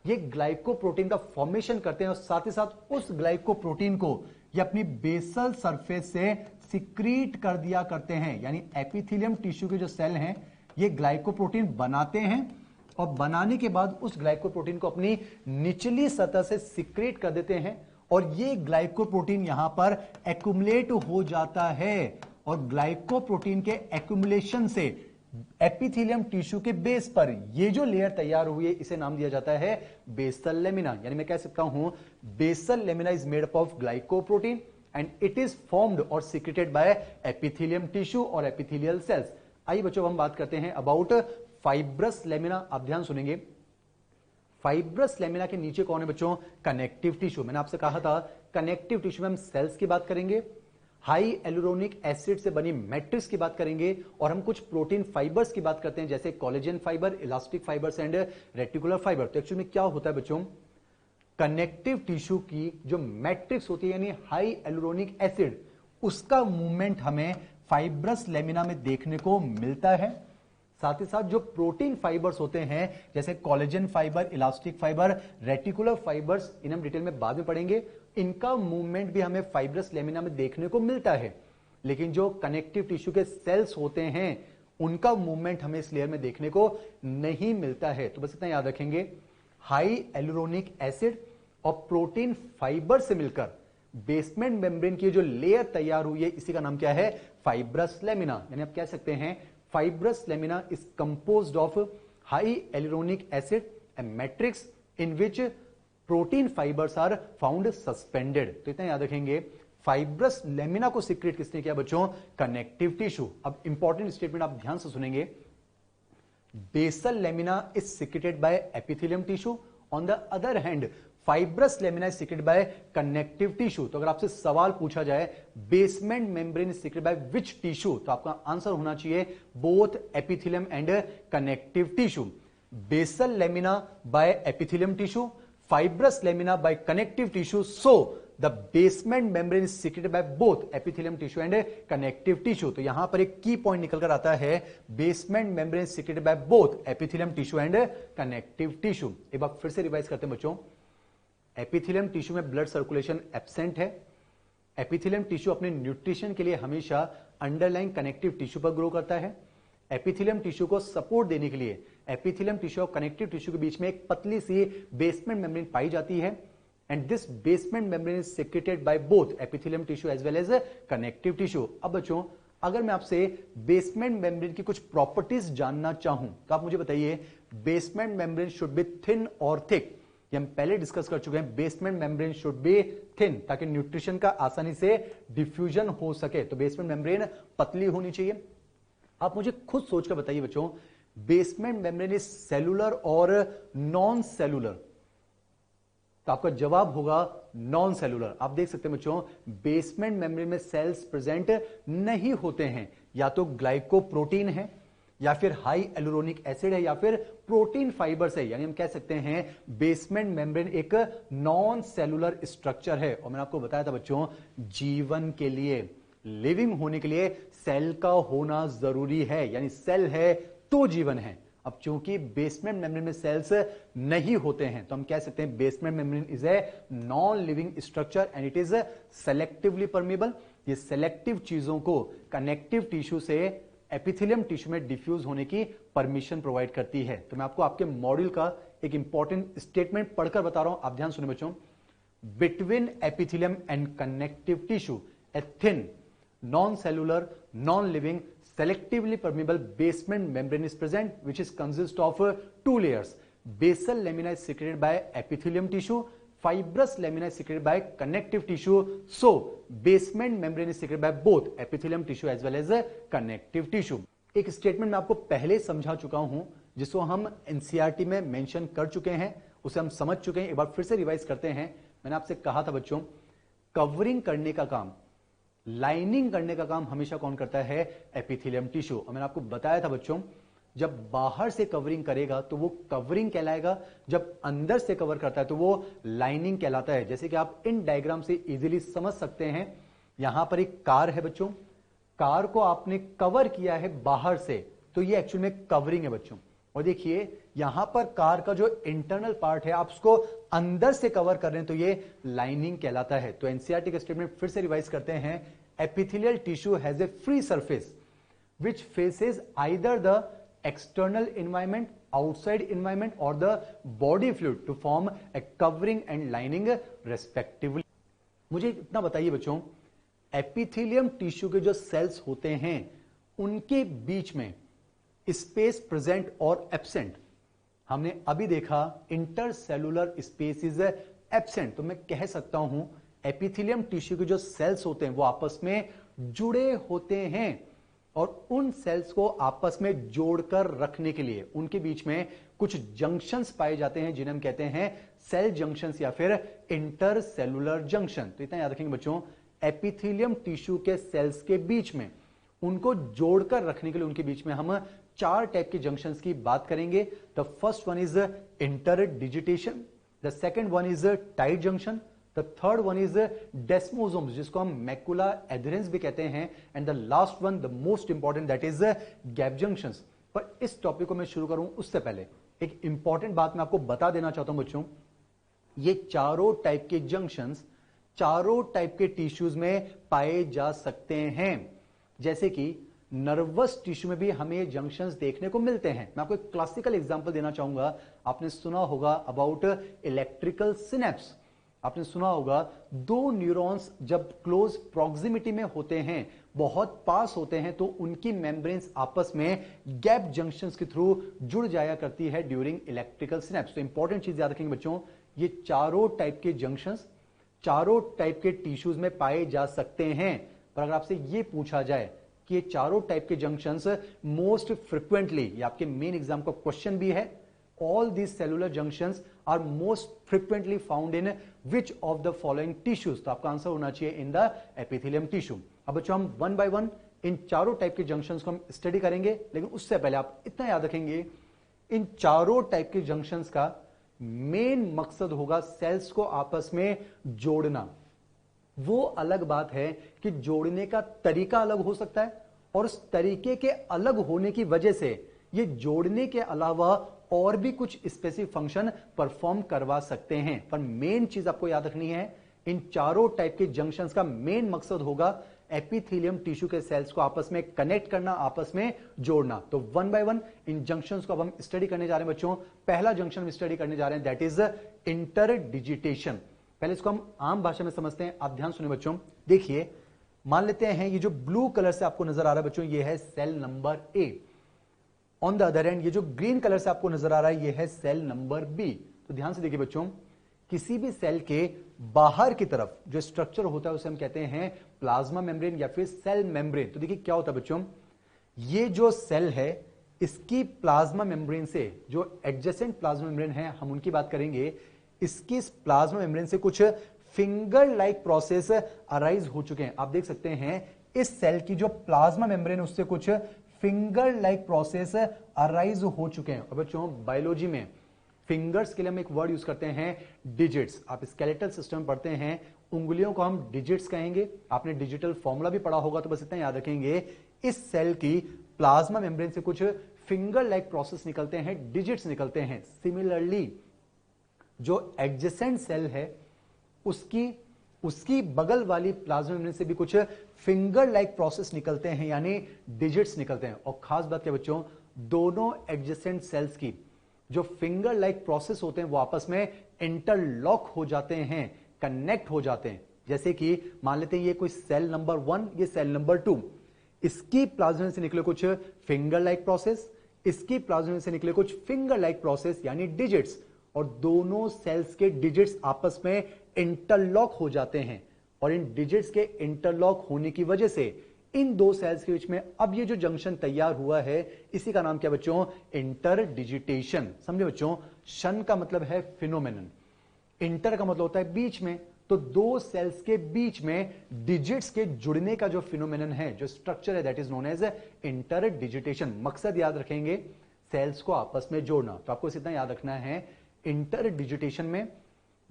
ये ग्लाइकोप्रोटीन का फॉर्मेशन करते हैं, और साथ ही साथ उस ग्लाइकोप्रोटीन को ये अपनी बेसल सरफेस से सिक्रीट कर दिया करते हैं। यानी एपिथेलियम टिश्यू के जो सेल हैं ये ग्लाइकोप्रोटीन बनाते हैं, और बनाने के बाद उस ग्लाइकोप्रोटीन को अपनी निचली सतह से सिक्रीट कर देते हैं, और ये ग्लाइकोप्रोटीन यहां पर एक्युमुलेट हो जाता है, और ग्लाइकोप्रोटीन के एक्युमुलेशन से एपिथेलियम टिश्यू के बेस पर ये जो लेयर तैयार हुई है इसे नाम दिया जाता है बेसल लेमिना। यानी मैं कह सकता हूं basal lamina is made up of glycoprotein and it is formed और सिक्रेटेड बाय एपिथेलियम टिश्यू और एपिथेलियल सेल्स। आइए बच्चों हम बात करते हैं अबाउट फाइब्रस लेमिना। आप ध्यान सुनेंगे, फाइब्रस लेमिना के नीचे कौन है बच्चों? Connective tissue. मैंने आपसे कहा था कनेक्टिव टिश्यू में हम सेल्स की बात करेंगे, हाई एलुरोनिक एसिड से बनी मैट्रिक्स की बात करेंगे, और हम कुछ प्रोटीन फाइबर्स की बात करते हैं जैसे collagen fibre, elastic fibres and reticular fibre. तो एक्चुअली में क्या होता है बच्चों, कनेक्टिव टिश्यू की जो मैट्रिक्स होती है यानी हाई एलुरोनिक एसिड, उसका मूवमेंट हमें फाइब्रस लेमिना में देखने को मिलता है। साथ ही साथ जो प्रोटीन फाइबर्स होते हैं जैसे collagen fibre, elastic fibre, reticular fibres, इन हम डिटेल में बाद में पढ़ेंगे, इनका मूवमेंट भी हमें फाइब्रस लेमिना में देखने को मिलता है। लेकिन जो कनेक्टिव टिश्यू के सेल्स होते हैं उनका मूवमेंट हमें इस लेयर में देखने को नहीं मिलता है। तो बस इतना याद रखेंगे, हाई एलुरोनिक एसिड और प्रोटीन फाइबर से मिलकर बेसमेंट मेम्ब्रेन की जो लेयर तैयार हुई है इसी का नाम क्या है? Fibrous lamina. यानी आप कह सकते हैं fibrous lamina is composed of high hyaluronic acid and matrix in which protein fibers are found suspended। तो इतना याद रखेंगे, फाइब्रस लेमिना को सिक्रेट किसने किया बच्चों? Connective tissue. अब इंपॉर्टेंट स्टेटमेंट आप ध्यान से सुनेंगे, basal lamina is secreted by epithelium tissue, on the other hand fibrous lamina is secreted by connective tissue. तो अगर आपसे सवाल पूछा जाए basement membrane is secreted by which tissue, तो आपका आंसर होना चाहिए both epithelium and connective tissue. Basal lamina by epithelium tissue, fibrous lamina by connective tissue, so the basement membrane is secreted by both epithelium tissue and connective tissue. तो यहां पर एक की point निकल कर आता है, basement membrane is secreted by both epithelium tissue and connective tissue. एक बार फिर से रिवाइज करते हैं बच्चों, एपिथेलियम टिश्यू में ब्लड सर्कुलेशन एब्सेंट है। एपिथेलियम टिश्यू अपने न्यूट्रिशन के लिए हमेशा अंडरलाइन कनेक्टिव टिश्यू पर ग्रो करता है। एपिथेलियम टिश्यू को सपोर्ट देने के लिए एपिथेलियम टिश्यू और कनेक्टिव टिश्यू के बीच में एक पतली सी बेसमेंट मेम्ब्रेन पाई जाती है, and this basement membrane is secreted by both epithelium tissue as well as connective tissue. अब बच्चों अगर मैं आपसे बेसमेंट मेम्ब्रेन की कुछ प्रॉपर्टीज जानना चाहूं तो आप मुझे बताइए, basement membrane should be thin और थिक। ये हम पहले डिस्कस कर चुके हैं, basement membrane should be thin ताकि न्यूट्रिशन का आसानी से डिफ्यूजन हो सके। तो बेसमेंट मेम्ब्रेन पतली होनी चाहिए। आप मुझे खुद सोचकर बताइए बच्चों, बेसमेंट मेम्ब्रेन इज सेलुलर और नॉन सेलुलर? तो आपका जवाब होगा नॉन सेलुलर। आप देख सकते हैं बच्चों, बेसमेंट मेम्ब्रेन में सेल्स प्रेजेंट नहीं होते हैं, या तो ग्लाइकोप्रोटीन है, या फिर हाई एलुरोनिक एसिड है, या फिर प्रोटीन फाइबर्स है। यानी हम कह सकते हैं बेसमेंट मेम्ब्रेन एक नॉन सेलुलर स्ट्रक्चर है। और मैंने आपको बताया था बच्चों, जीवन के लिए, लिविंग होने के लिए सेल का होना जरूरी है, यानी सेल है तो जीवन है। अब चूंकि बेसमेंट मेम्ब्रेन में सेल्स नहीं होते हैं तो हम कह सकते हैं basement membrane is a non living structure and it is selectively permeable. ये सेलेक्टिव चीजों को कनेक्टिव टिश्यू से एपिथेलियम टिश्यू में डिफ्यूज होने की परमिशन प्रोवाइड करती है। तो मैं आपको आपके मॉड्यूल का एक इंपॉर्टेंट स्टेटमेंट पढ़कर बता रहा हूं, आप ध्यान सुनिए बच्चों। Between epithelium and connective tissue a thin non cellular non living selectively permeable basement membrane is present which is consist of two layers. Basal lamina is secreted by epithelium tissue, fibrous lamina is secreted by connective tissue. So basement membrane is secreted by both epithelium tissue as well as connective tissue. एक statement मैं आपको पहले समझा चुका हूं, जिसको हम NCERT में मेंशन कर चुके हैं, उसे हम समझ चुके हैं, एक बार फिर से रिवाइज करते हैं। मैंने आपसे कहा था बच्चों, कवरिंग करने का काम, लाइनिंग करने का काम हमेशा कौन करता है? Epithelium tissue. और मैंने आपको बताया था बच्चों, जब बाहर से कवरिंग करेगा तो वो कवरिंग कहलाएगा, जब अंदर से कवर करता है तो वो लाइनिंग कहलाता है। जैसे कि आप इन डायग्राम से इजीली समझ सकते हैं, यहां पर एक कार है बच्चों, कार को आपने कवर किया है बाहर से, तो ये एक्चुअल में कवरिंग है बच्चों। और देखिए यहां पर कार का जो इंटरनल पार्ट है आप उसको अंदर से कवर कर रहे हैं, तो ये लाइनिंग कहलाता है। तो एनसीईआरटी का स्टेटमेंट फिर से रिवाइज करते हैं, epithelial tissue has a free surface which faces either the external environment, outside environment or the body fluid to form a covering and lining respectively. मुझे इतना बताइए बच्चों, एपिथेलियम टिश्यू के जो सेल्स होते हैं उनके बीच में स्पेस प्रेजेंट और एब्सेंट, हमने अभी देखा इंटरसेलुलर स्पेस इज एब्सेंट। तो मैं कह सकता हूं एपिथेलियम टिश्यू के जो सेल्स होते हैं वो आपस में जुड़े होते हैं, और उन सेल्स को आपस में जोड़कर रखने के लिए उनके बीच में कुछ जंक्शंस पाए जाते हैं, जिन्हें हम कहते हैं सेल जंक्शंस या फिर इंटरसेलुलर जंक्शन। तो इतना याद रखेंगे बच्चों, एपिथेलियम टिश्यू के सेल्स के बीच में उनको जोड़कर रखने के लिए उनके बीच में हम 4 टाइप के जंक्शंस की बात करेंगे। The first one is interdigitation, the second one is tight junction, the third one is desmosomes, जिसको हम मैकुला एडहेरेंस भी कहते हैं, and the last one the most important that is gap junctions. पर इस टॉपिक को मैं शुरू करूं उससे पहले एक इंपॉर्टेंट बात मैं आपको बता देना चाहता हूं बच्चों, ये चारों टाइप के जंक्शंस चारों टाइप के टिश्यूज में पाए जा सकते हैं। जैसे कि नर्वस टिश्यू में भी हमें ये जंक्शंस देखने को मिलते हैं। मैं आपको एक क्लासिकल एग्जांपल देना चाहूंगा, आपने सुना होगा अबाउट इलेक्ट्रिकल सिनेप्स। आपने सुना होगा दो न्यूरॉन्स जब क्लोज प्रॉक्सिमिटी में होते हैं, बहुत पास होते हैं, तो उनकी मेम्ब्रेन्स आपस में गैप जंक्शंस के थ्रू जुड़ जाया करती है ड्यूरिंग इलेक्ट्रिकल सिनेप्स। तो इंपॉर्टेंट चीज याद रखेंगे बच्चों, ये चारों टाइप के जंक्शंस चारों टाइप के टिश्यूज में पाए जा सकते हैं। पर अगर आपसे ये पूछा जाए कि ये चारों टाइप के जंक्शंस मोस्ट फ्रिक्वेंटली, ये आपके मेन एग्जाम का क्वेश्चन भी है, all these cellular junctions are most frequently found in which of the following tissues? तो आपका आंसर होना चाहिए in the epithelium tissue। अब बच्चों हम वन बाय वन इन चारों टाइप के जंक्शंस को हम स्टडी करेंगे, लेकिन उससे पहले आप इतना याद रखेंगे, इन चारों टाइप के जंक्शंस का मेन मकसद होगा सेल्स को आपस में जोड़ना। वो अलग बात है कि जोड़ने का तरीका अलग हो सकता है, और उस तरीके के अलग होने की वजह से ये जोड़ने के अलावा और भी कुछ स्पेसिफिक फंक्शन परफॉर्म करवा सकते हैं। पर मेन चीज आपको याद रखनी है, इन चारों टाइप के जंक्शंस का मेन मकसद होगा एपिथेलियम टिश्यू के सेल्स को आपस में कनेक्ट करना, आपस में जोड़ना। तो one by one in junctions को अब हम स्टडी करने जा रहे हैं बच्चों। पहला जंक्शन हम स्टडी करने जा रहे हैं, दैट इज इंटरडिजिटेशन। पहले इसको हम आम भाषा में समझते हैं, आप ध्यान सुनिए बच्चों। देखिए मान लेते हैं ये जो ब्लू कलर से आपको नजर आ रहा है बच्चों, ये है cell number A. On the other end ये जो ग्रीन कलर से आपको नजर आ रहा है ये है सेल नंबर बी। तो ध्यान से देखिए बच्चों, किसी भी सेल के बाहर की तरफ जो स्ट्रक्चर होता है उसे हम कहते हैं प्लाज्मा मेम्ब्रेन या फिर सेल मेम्ब्रेन। तो देखिए क्या होता है बच्चों, ये जो सेल है इसकी प्लाज्मा मेम्ब्रेन से, जो एडजेसेंट प्लाज्मा मेम्ब्रेन है हम उनकी बात करेंगे, इसकी प्लाज्मा मेम्ब्रेन से कुछ फिंगर लाइक प्रोसेस अराइज हो चुके हैं। आप देख सकते हैं इस सेल की जो प्लाज्मा मेम्ब्रेन उससे कुछ फिंगर लाइक प्रोसेस अराइज हो चुके हैं। और बच्चों बायोलॉजी में फिंगर्स के लिए हम एक वर्ड यूज करते हैं डिजिट्स। आप स्केलेटल सिस्टम पढ़ते हैं, उंगलियों को हम डिजिट्स कहेंगे। आपने डिजिटल फॉर्मूला भी पढ़ा होगा, तो बस इतना याद रखेंगे, इस सेल की प्लाज्मा मेम्ब्रेन से कुछ फिंगर लाइक प्रोसेस निकलते हैं, डिजिट्स निकलते हैं। सिमिलरली जो एडजेसेंट सेल है उसकी बगल वाली प्लाज्मा मेम्ब्रेन से भी कुछ फिंगर लाइक प्रोसेस निकलते हैं, यानी डिजिट्स निकलते हैं। और खास बात क्या बच्चों, दोनों एडजेसेंट सेल्स की जो फिंगर लाइक प्रोसेस होते हैं वो आपस में इंटरलॉक हो जाते हैं, कनेक्ट हो जाते हैं। जैसे कि मान लेते हैं ये कोई सेल नंबर 1, ये सेल नंबर 2, इसकी प्लाज्मा से निकले कुछ फिंगर लाइक प्रोसेस, इसकी प्लाज्मा से निकले कुछ फिंगर लाइक प्रोसेस यानी डिजिट्स, और दोनों सेल्स के डिजिट्स आपस में इंटरलॉक हो जाते हैं और इन डिजिट्स के इंटरलॉक होने की वजह से इन दो सेल्स के बीच में अब ये जो जंक्शन तैयार हुआ है इसी का नाम क्या बच्चों? इंटरडिजिटेशन। समझे बच्चों? शन का मतलब है फिनोमेनन, इंटर का मतलब होता है बीच में, तो दो सेल्स के बीच में डिजिट्स के जुड़ने का जो फिनोमेनन है, जो स्ट्रक्चर है, दैट इज नोन एज इंटरडिजिटेशन। मकसद याद रखेंगे, सेल्स को आपस में जोड़ना। तो आपको इतना याद रखना है, इंटरडिजिटेशन में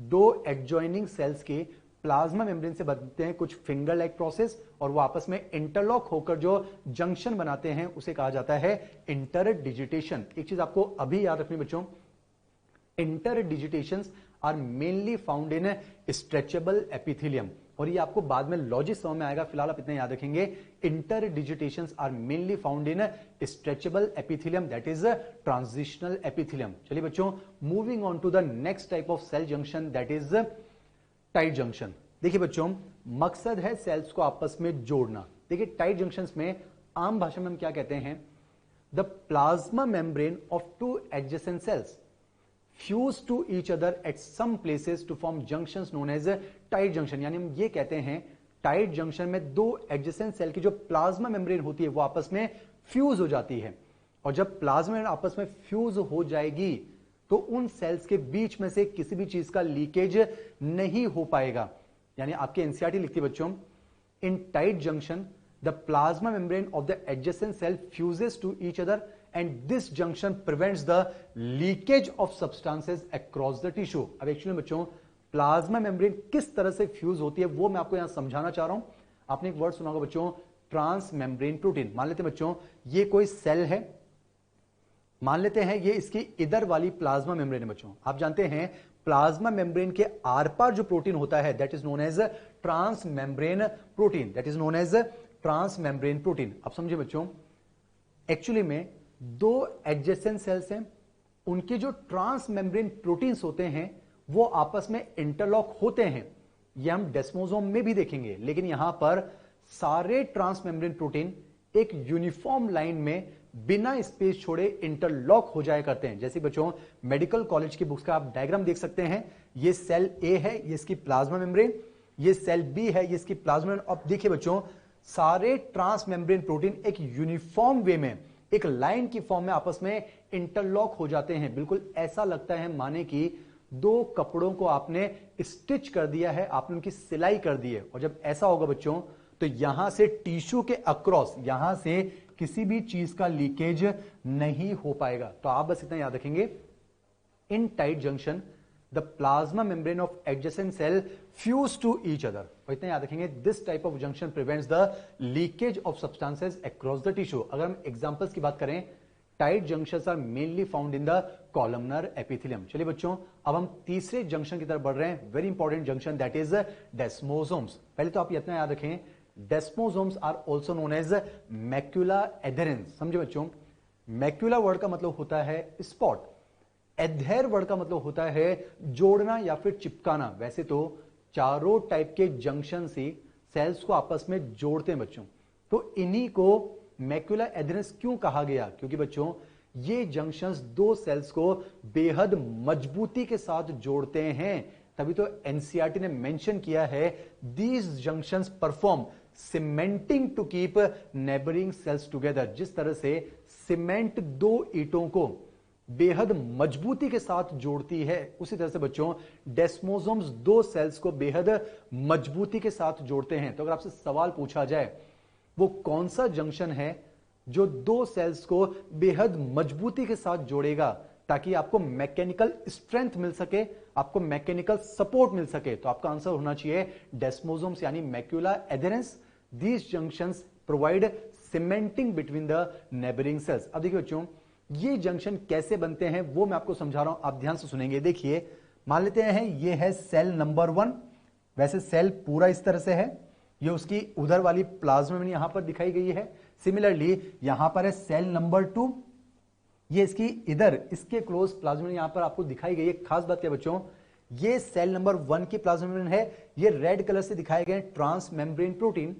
दो एडजॉइनिंग सेल्स के प्लाज्मा मेम्ब्रेन से बनते हैं कुछ फिंगर लाइक प्रोसेस और वो आपस में इंटरलॉक होकर जो जंक्शन बनाते हैं उसे कहा जाता है इंटरडिजिटेशन। एक चीज आपको अभी याद रखनी बच्चों, interdigitations are mainly found in stretchable epithelium, और ये आपको बाद में लॉजिक समझ में आएगा, फिलहाल आप इतना याद रखेंगे, interdigitations are mainly found in stretchable epithelium, that is transitional epithelium. चलिए बच्चों, moving on to the next type of cell junction, that is tight junction. देखिए बच्चों, मकसद है सेल्स को आपस में जोड़ना। देखिए टाइट जंक्शंस में आम भाषा में हम क्या कहते हैं? The plasma membrane of to adjacent sales fuse to each other at some places to form junctions known as tight junction। यानी हम ये कहते हैं टाइट जंक्शन में दो एडजेसेंट सेल की जो प्लाज्मा मेम्ब्रेन होती है वो आपस में फ्यूज हो जाती है, और जब प्लाज्मा मेम्ब्रेन आपस में फ्यूज हो जाएगी तो उन सेल्स के बीच में से किसी भी चीज का लीकेज नहीं हो पाएगा। यानी आपके एनसीईआरटी लिखती है बच्चों, in tight junction the plasma membrane of the adjacent cell fuses to each other and this junction prevents the leakage of substances across the tissue। अब एक्चुअली बच्चों प्लाज्मा मेम्ब्रेन किस तरह से फ्यूज होती है वो मैं आपको यहां समझाना चाह रहा हूं। आपने एक वर्ड सुना होगा बच्चों, ट्रांस मेम्ब्रेन प्रोटीन। मान लेते हैं बच्चों ये कोई सेल है, मान लेते हैं ये इसकी इधर वाली प्लाज्मा मेम्ब्रेन है। बच्चों आप जानते हैं प्लाज्मा मेम्ब्रेन के आर पार जो प्रोटीन होता है that is known as transmembrane protein, that is known as transmembrane protein. अब समझिए बच्चों, एक्चुअली में दो एडजेसेंट सेल्स हैं, उनके जो ट्रांस मेम्ब्रेन प्रोटीन्स होते हैं वो आपस में इंटरलॉक होते हैं, ये हम डेस्मोसोम में भी देखेंगे, लेकिन यहां पर सारे ट्रांस मेम्ब्रेन प्रोटीन एक यूनिफॉर्म लाइन में बिना स्पेस छोड़े इंटरलॉक हो जाया करते हैं। जैसे बच्चों मेडिकल कॉलेज की बुक्स का आप डायग्राम देख सकते हैं, ये सेल ए है, ये इसकी प्लाज्मा मेम्ब्रेन, ये सेल बी है, ये इसकी प्लाज्मा मेम्ब्रेन। अब देखिए बच्चों सारे ट्रांस मेम्ब्रेन प्रोटीन एक यूनिफॉर्म वे में एक लाइन की फॉर्म में आपस में इंटरलॉक हो जाते हैं। बिल्कुल ऐसा लगता है माने कि दो कपड़ों को आपने स्टिच कर दिया है, आपने उनकी सिलाई कर दी है। और जब ऐसा होगा बच्चों तो यहां से टिश्यू के अक्रॉस, यहां से किसी भी चीज का लीकेज नहीं हो पाएगा। तो आप बस इतना याद रखेंगे, in tight junction the plasma membrane of adjacent cell fuse to each other. और इतना याद रखेंगे, this type of junction prevents the leakage of substances across the tissue. अगर हम एग्जांपल्स की बात करें, tight junctions are mainly found in the columnar epithelium. चलिए बच्चों अब हम तीसरे जंक्शन की तरफ बढ़ रहे हैं, very important junction, that is desmosomes. पहले तो आप इतना याद रखें, desmosomes are also known as macula adherens. समझे बच्चों, मैक्यूला वर्ड का मतलब होता है स्पॉट, एडहेर वर्ड का मतलब होता है जोड़ना या फिर चिपकाना। वैसे तो चारों टाइप के जंक्शन से सेल्स को आपस में जोड़ते हैं बच्चों, तो इन्हीं को मैक्यूला एडेरेंस क्यों कहा गया? क्योंकि बच्चों ये जंक्शंस दो सेल्स को बेहद मजबूती के साथ जोड़ते हैं। तभी तो एनसीईआरटी ने मेंशन किया है, these junctions perform cementing to keep neighbouring cells together. जिस तरह से सीमेंट दो ईंटों को बेहद मजबूती के साथ जोड़ती है, उसी तरह से बच्चों डेस्मोसोम्स दो सेल्स को बेहद मजबूती के साथ जोड़ते हैं। तो अगर आपसे सवाल पूछा जाए वो कौन सा जंक्शन है जो दो सेल्स को बेहद मजबूती के साथ जोड़ेगा ताकि आपको मैकेनिकल स्ट्रेंथ मिल सके, आपको मैकेनिकल सपोर्ट मिल सके, तो आपका आंसर होना चाहिए डेस्मोसोम्स यानी macula adherens. These junctions provide cementing between the neighbouring cells. अब देखिए बच्चों ये जंक्शन कैसे बनते हैं वो मैं आपको समझा रहा हूं, आप ध्यान से सुनेंगे। देखिए मान लेते हैं ये है सेल नंबर 1, वैसे सेल पूरा इस तरह से है, ये उसकी उधर वाली प्लाज्मा में यहां पर दिखाई गई है। सिमिलरली यहां पर है सेल नंबर 2, ये इसकी इधर इसके क्लोज प्लाज्मा यहां पर आपको दिखाई गई है। खास बात क्या बच्चों, ये सेल नंबर 1 की प्लाज्मा है, ये रेड कलर से दिखाए गए ट्रांस मेम्ब्रेन प्रोटीन।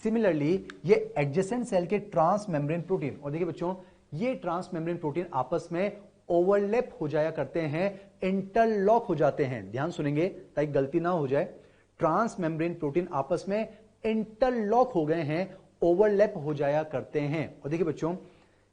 सिमिलरली ये एडजेसेंट सेल के ट्रांस मेम्ब्रेन प्रोटीन, और देखिए बच्चों ये ट्रांस मेम्ब्रेन प्रोटीन आपस में ओवरलैप हो जाया करते हैं इंटरलॉक हो जाते हैं। ध्यान सुनेंगे ताकि गलती ना हो जाए। ट्रांस मेम्ब्रेन प्रोटीन आपस में इंटरलॉक हो गए हैं, ओवरलैप हो जाया करते हैं। और देखिए बच्चों,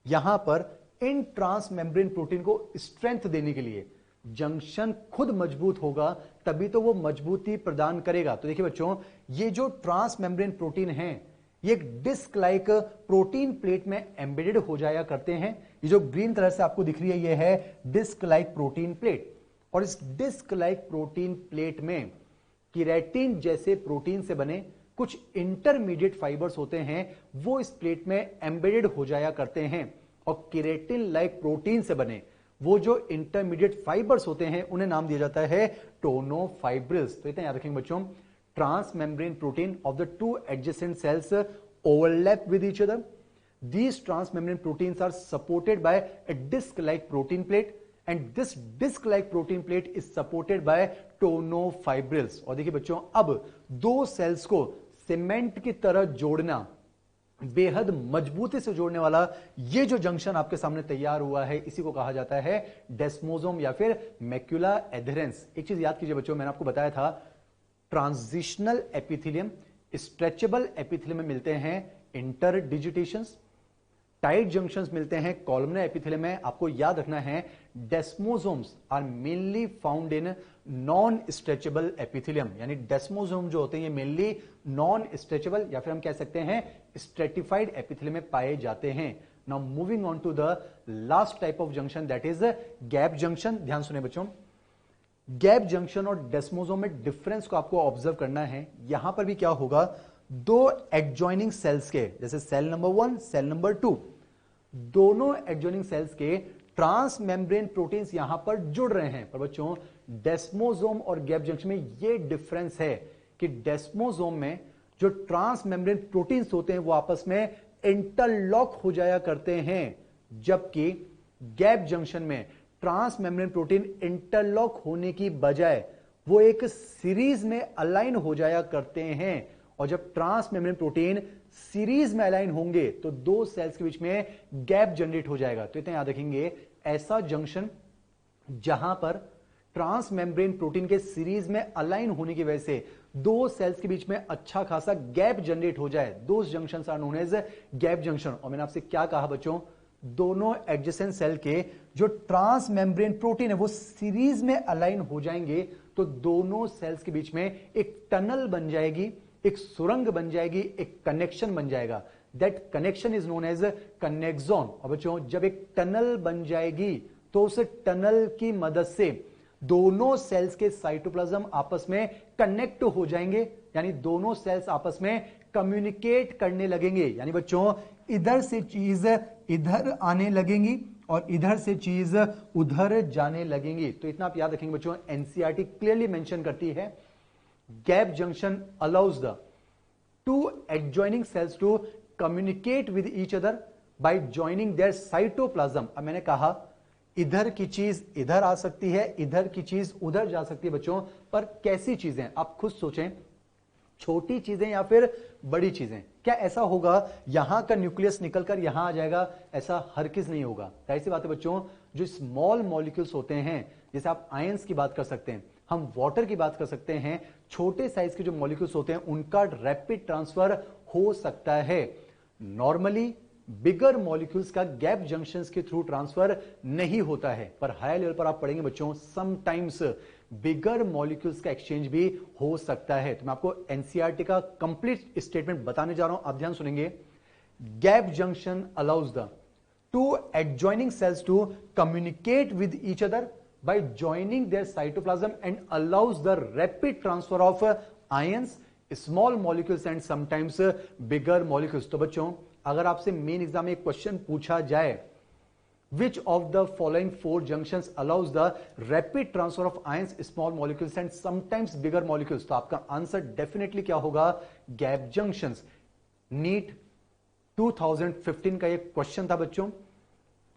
यहां पर इन ट्रांस मेम्ब्रेन प्रोटीन को स्ट्रेंथ देने के लिए जंक्शन खुद मजबूत होगा, तभी तो वो मजबूती प्रदान करेगा। तो देखिए बच्चों, ये जो ट्रांस मेम्ब्रेन प्रोटीन हैं, ये एक डिस्क लाइक प्रोटीन प्लेट में एम्बेडेड हो जाया करते हैं। ये जो ग्रीन कलर से आपको दिख रही है, ये है डिस्क लाइक प्रोटीन प्लेट। और इस डिस्क लाइक प्रोटीन प्लेट में केराटिन जैसे प्रोटीन से बने कुछ इंटरमीडिएट फाइबर्स होते हैं, वो इस प्लेट में एम्बेडेड हो जाया करते हैं। और केराटिन लाइक प्रोटीन से बने वो जो इंटरमीडिएट फाइबर्स होते हैं, उन्हें नाम दिया जाता है टोनोफाइब्रिल्स। तो इतना याद रखेंगे बच्चों, transmembrane protein of the two adjacent cells overlap with each other. These transmembrane proteins are supported by a disc-like protein plate, and this disc-like protein plate is supported by tonofibrils। और देखिए बच्चों, अब दो sales को cement की तरह जोड़ना, बेहद मजबूती से जोड़ने वाला ये जो जंक्शन आपके सामने तैयार हुआ है, इसी को कहा जाता है डेस्मोसोम या फिर मैक्यूला एडहेरेंस। एक चीज याद कीजिए बच्चों, मैंने आपको बताया था ट्रांजिशनल एपिथेलियम स्ट्रेचेबल एपिथेलियम में मिलते हैं इंटरडिजिटेशंस, टाइट जंक्शंस मिलते हैं कॉलमनर एपिथेलियम में। आपको याद रखना है desmosomes are mainly found in non stretchable epithelium, यानी डेस्मोसोम जो होते हैं ये मेनली नॉन स्ट्रेचेबल या फिर हम कह सकते हैं स्ट्रेटिफाइड एपिथेलियम में पाए जाते हैं। Now moving on to the last type of junction, that is gap junction. ध्यान सुने बच्चों, गैप जंक्शन और डेस्मोसोम में डिफरेंस को आपको ऑब्जर्व करना है। यहां पर भी क्या होगा, दो एडजॉइनिंग सेल्स के, जैसे सेल नंबर 1 सेल नंबर 2, दोनों एडजॉइनिंग सेल्स के ट्रांस मेम्ब्रेन प्रोटीन्स यहां पर जुड़ रहे हैं। पर बच्चों, डेस्मोसोम और गैप जंक्शन में यह डिफरेंस है कि डेस्मोसोम में जो ट्रांस मेम्ब्रेन प्रोटीन्स होते हैं वो आपस में इंटरलॉक हो जाया करते हैं, जबकि गैप जंक्शन में ट्रांस मेम्ब्रेन प्रोटीन इंटरलॉक होने की बजाय वो एक सीरीज में अलाइन हो जाया करते हैं। और जब ट्रांस मेम्ब्रेन प्रोटीन सीरीज में अलाइन होंगे तो दो सेल्स के बीच में गैप जनरेट हो जाएगा। तो इतना याद रखेंगे, ऐसा जंक्शन जहां पर ट्रांस मेम्ब्रेन प्रोटीन के सीरीज में अलाइन होने की वजह से दो सेल्स के बीच में अच्छा खासा गैप जनरेट हो जाए, दो junctions are known as gap junction. और मैंने आपसे क्या कहा बच्चों, दोनों एडजेसेंट सेल के जो ट्रांस मेम्ब्रेन प्रोटीन है वो सीरीज में अलाइन हो जाएंगे तो दोनों सेल्स के बीच में एक टनल बन जाएगी, एक सुरंग बन जाएगी, एक कनेक्शन बन जाएगा। That connection is known as connexon. और बच्चों, जब एक टनल बन जाएगी तो उस टनल की मदद से दोनों सेल्स के साइटोप्लाज्म आपस में कनेक्ट हो जाएंगे, यानी दोनों सेल्स आपस में कम्युनिकेट करने लगेंगे। यानी बच्चों, इधर से चीज इधर आने लगेंगी और इधर से चीज उधर जाने लगेंगी। तो इतना आप याद रखेंगे बच्चों, एनसीईआरटी क्लियरली मेंशन करती है gap junction allows the two adjoining cells to communicate with each other by joining their cytoplasm। अब मैंने कहा इधर की चीज इधर आ सकती है, इधर की चीज उधर जा सकती है बच्चों, पर कैसी चीजें आप खुद सोचें, छोटी चीजें या फिर बड़ी चीजें। क्या ऐसा होगा यहां का न्यूक्लियस निकलकर यहां आ जाएगा? ऐसा हरगिज नहीं होगा। जाहिर सी बात है बच्चों, जो स्मॉल मॉलिक्यूल्स होते हैं, जैसे आप आयंस की बात कर सकते हैं, हम वाटर की बात कर सकते हैं, छोटे साइज के जो मॉलिक्यूल्स होते हैं उनका रैपिड ट्रांसफर हो सकता है। नॉर्मली बिगर मॉलिक्यूल्स का गैप जंक्शंस के थ्रू ट्रांसफर नहीं होता है, पर हाई लेवल पर आप पढ़ेंगे बच्चों, समटाइम्स बिगर मॉलिक्यूल्स का एक्सचेंज भी हो सकता है। तो मैं आपको एनसीईआरटी का कंप्लीट स्टेटमेंट बताने जा रहा हूं, आप ध्यान सुनेंगे। Gap junction allows the two adjoining cells to communicate with each other by joining their cytoplasm and allows the rapid transfer of ions, small molecules and sometimes bigger molecules। तो बच्चों, अगर आपसे मेन एग्जाम में एक question पूछा जाए, which of the following four junctions allows the rapid transfer of ions, small molecules and sometimes bigger molecules, तो आपका आंसर डेफिनेटली क्या होगा? Gap junctions. नीट 2015 का एक क्वेश्चन था बच्चों।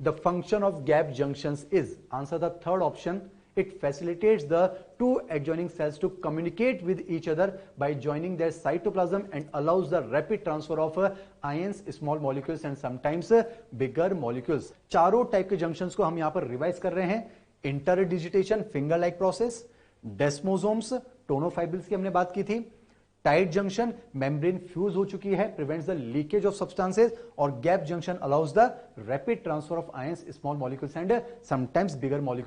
The function of gap junctions is, answer the third option, it facilitates the two adjoining cells to communicate with each other by joining their cytoplasm and allows the rapid transfer of ions, small molecules and sometimes bigger molecules। चारों type के junctions को हम यहां पर revise कर रहे हैं। इंटरडिजिटेशन finger like process, desmosomes, टोनोफाइब्रिल्स की हमने बात की थी, टाइट जंक्शन, मेम्ब्रेन फ्यूज हो चुकी है, prevents the leakage of substances, और gap junction allows the rapid transfer of ions, small molecules and sometimes bigger molecules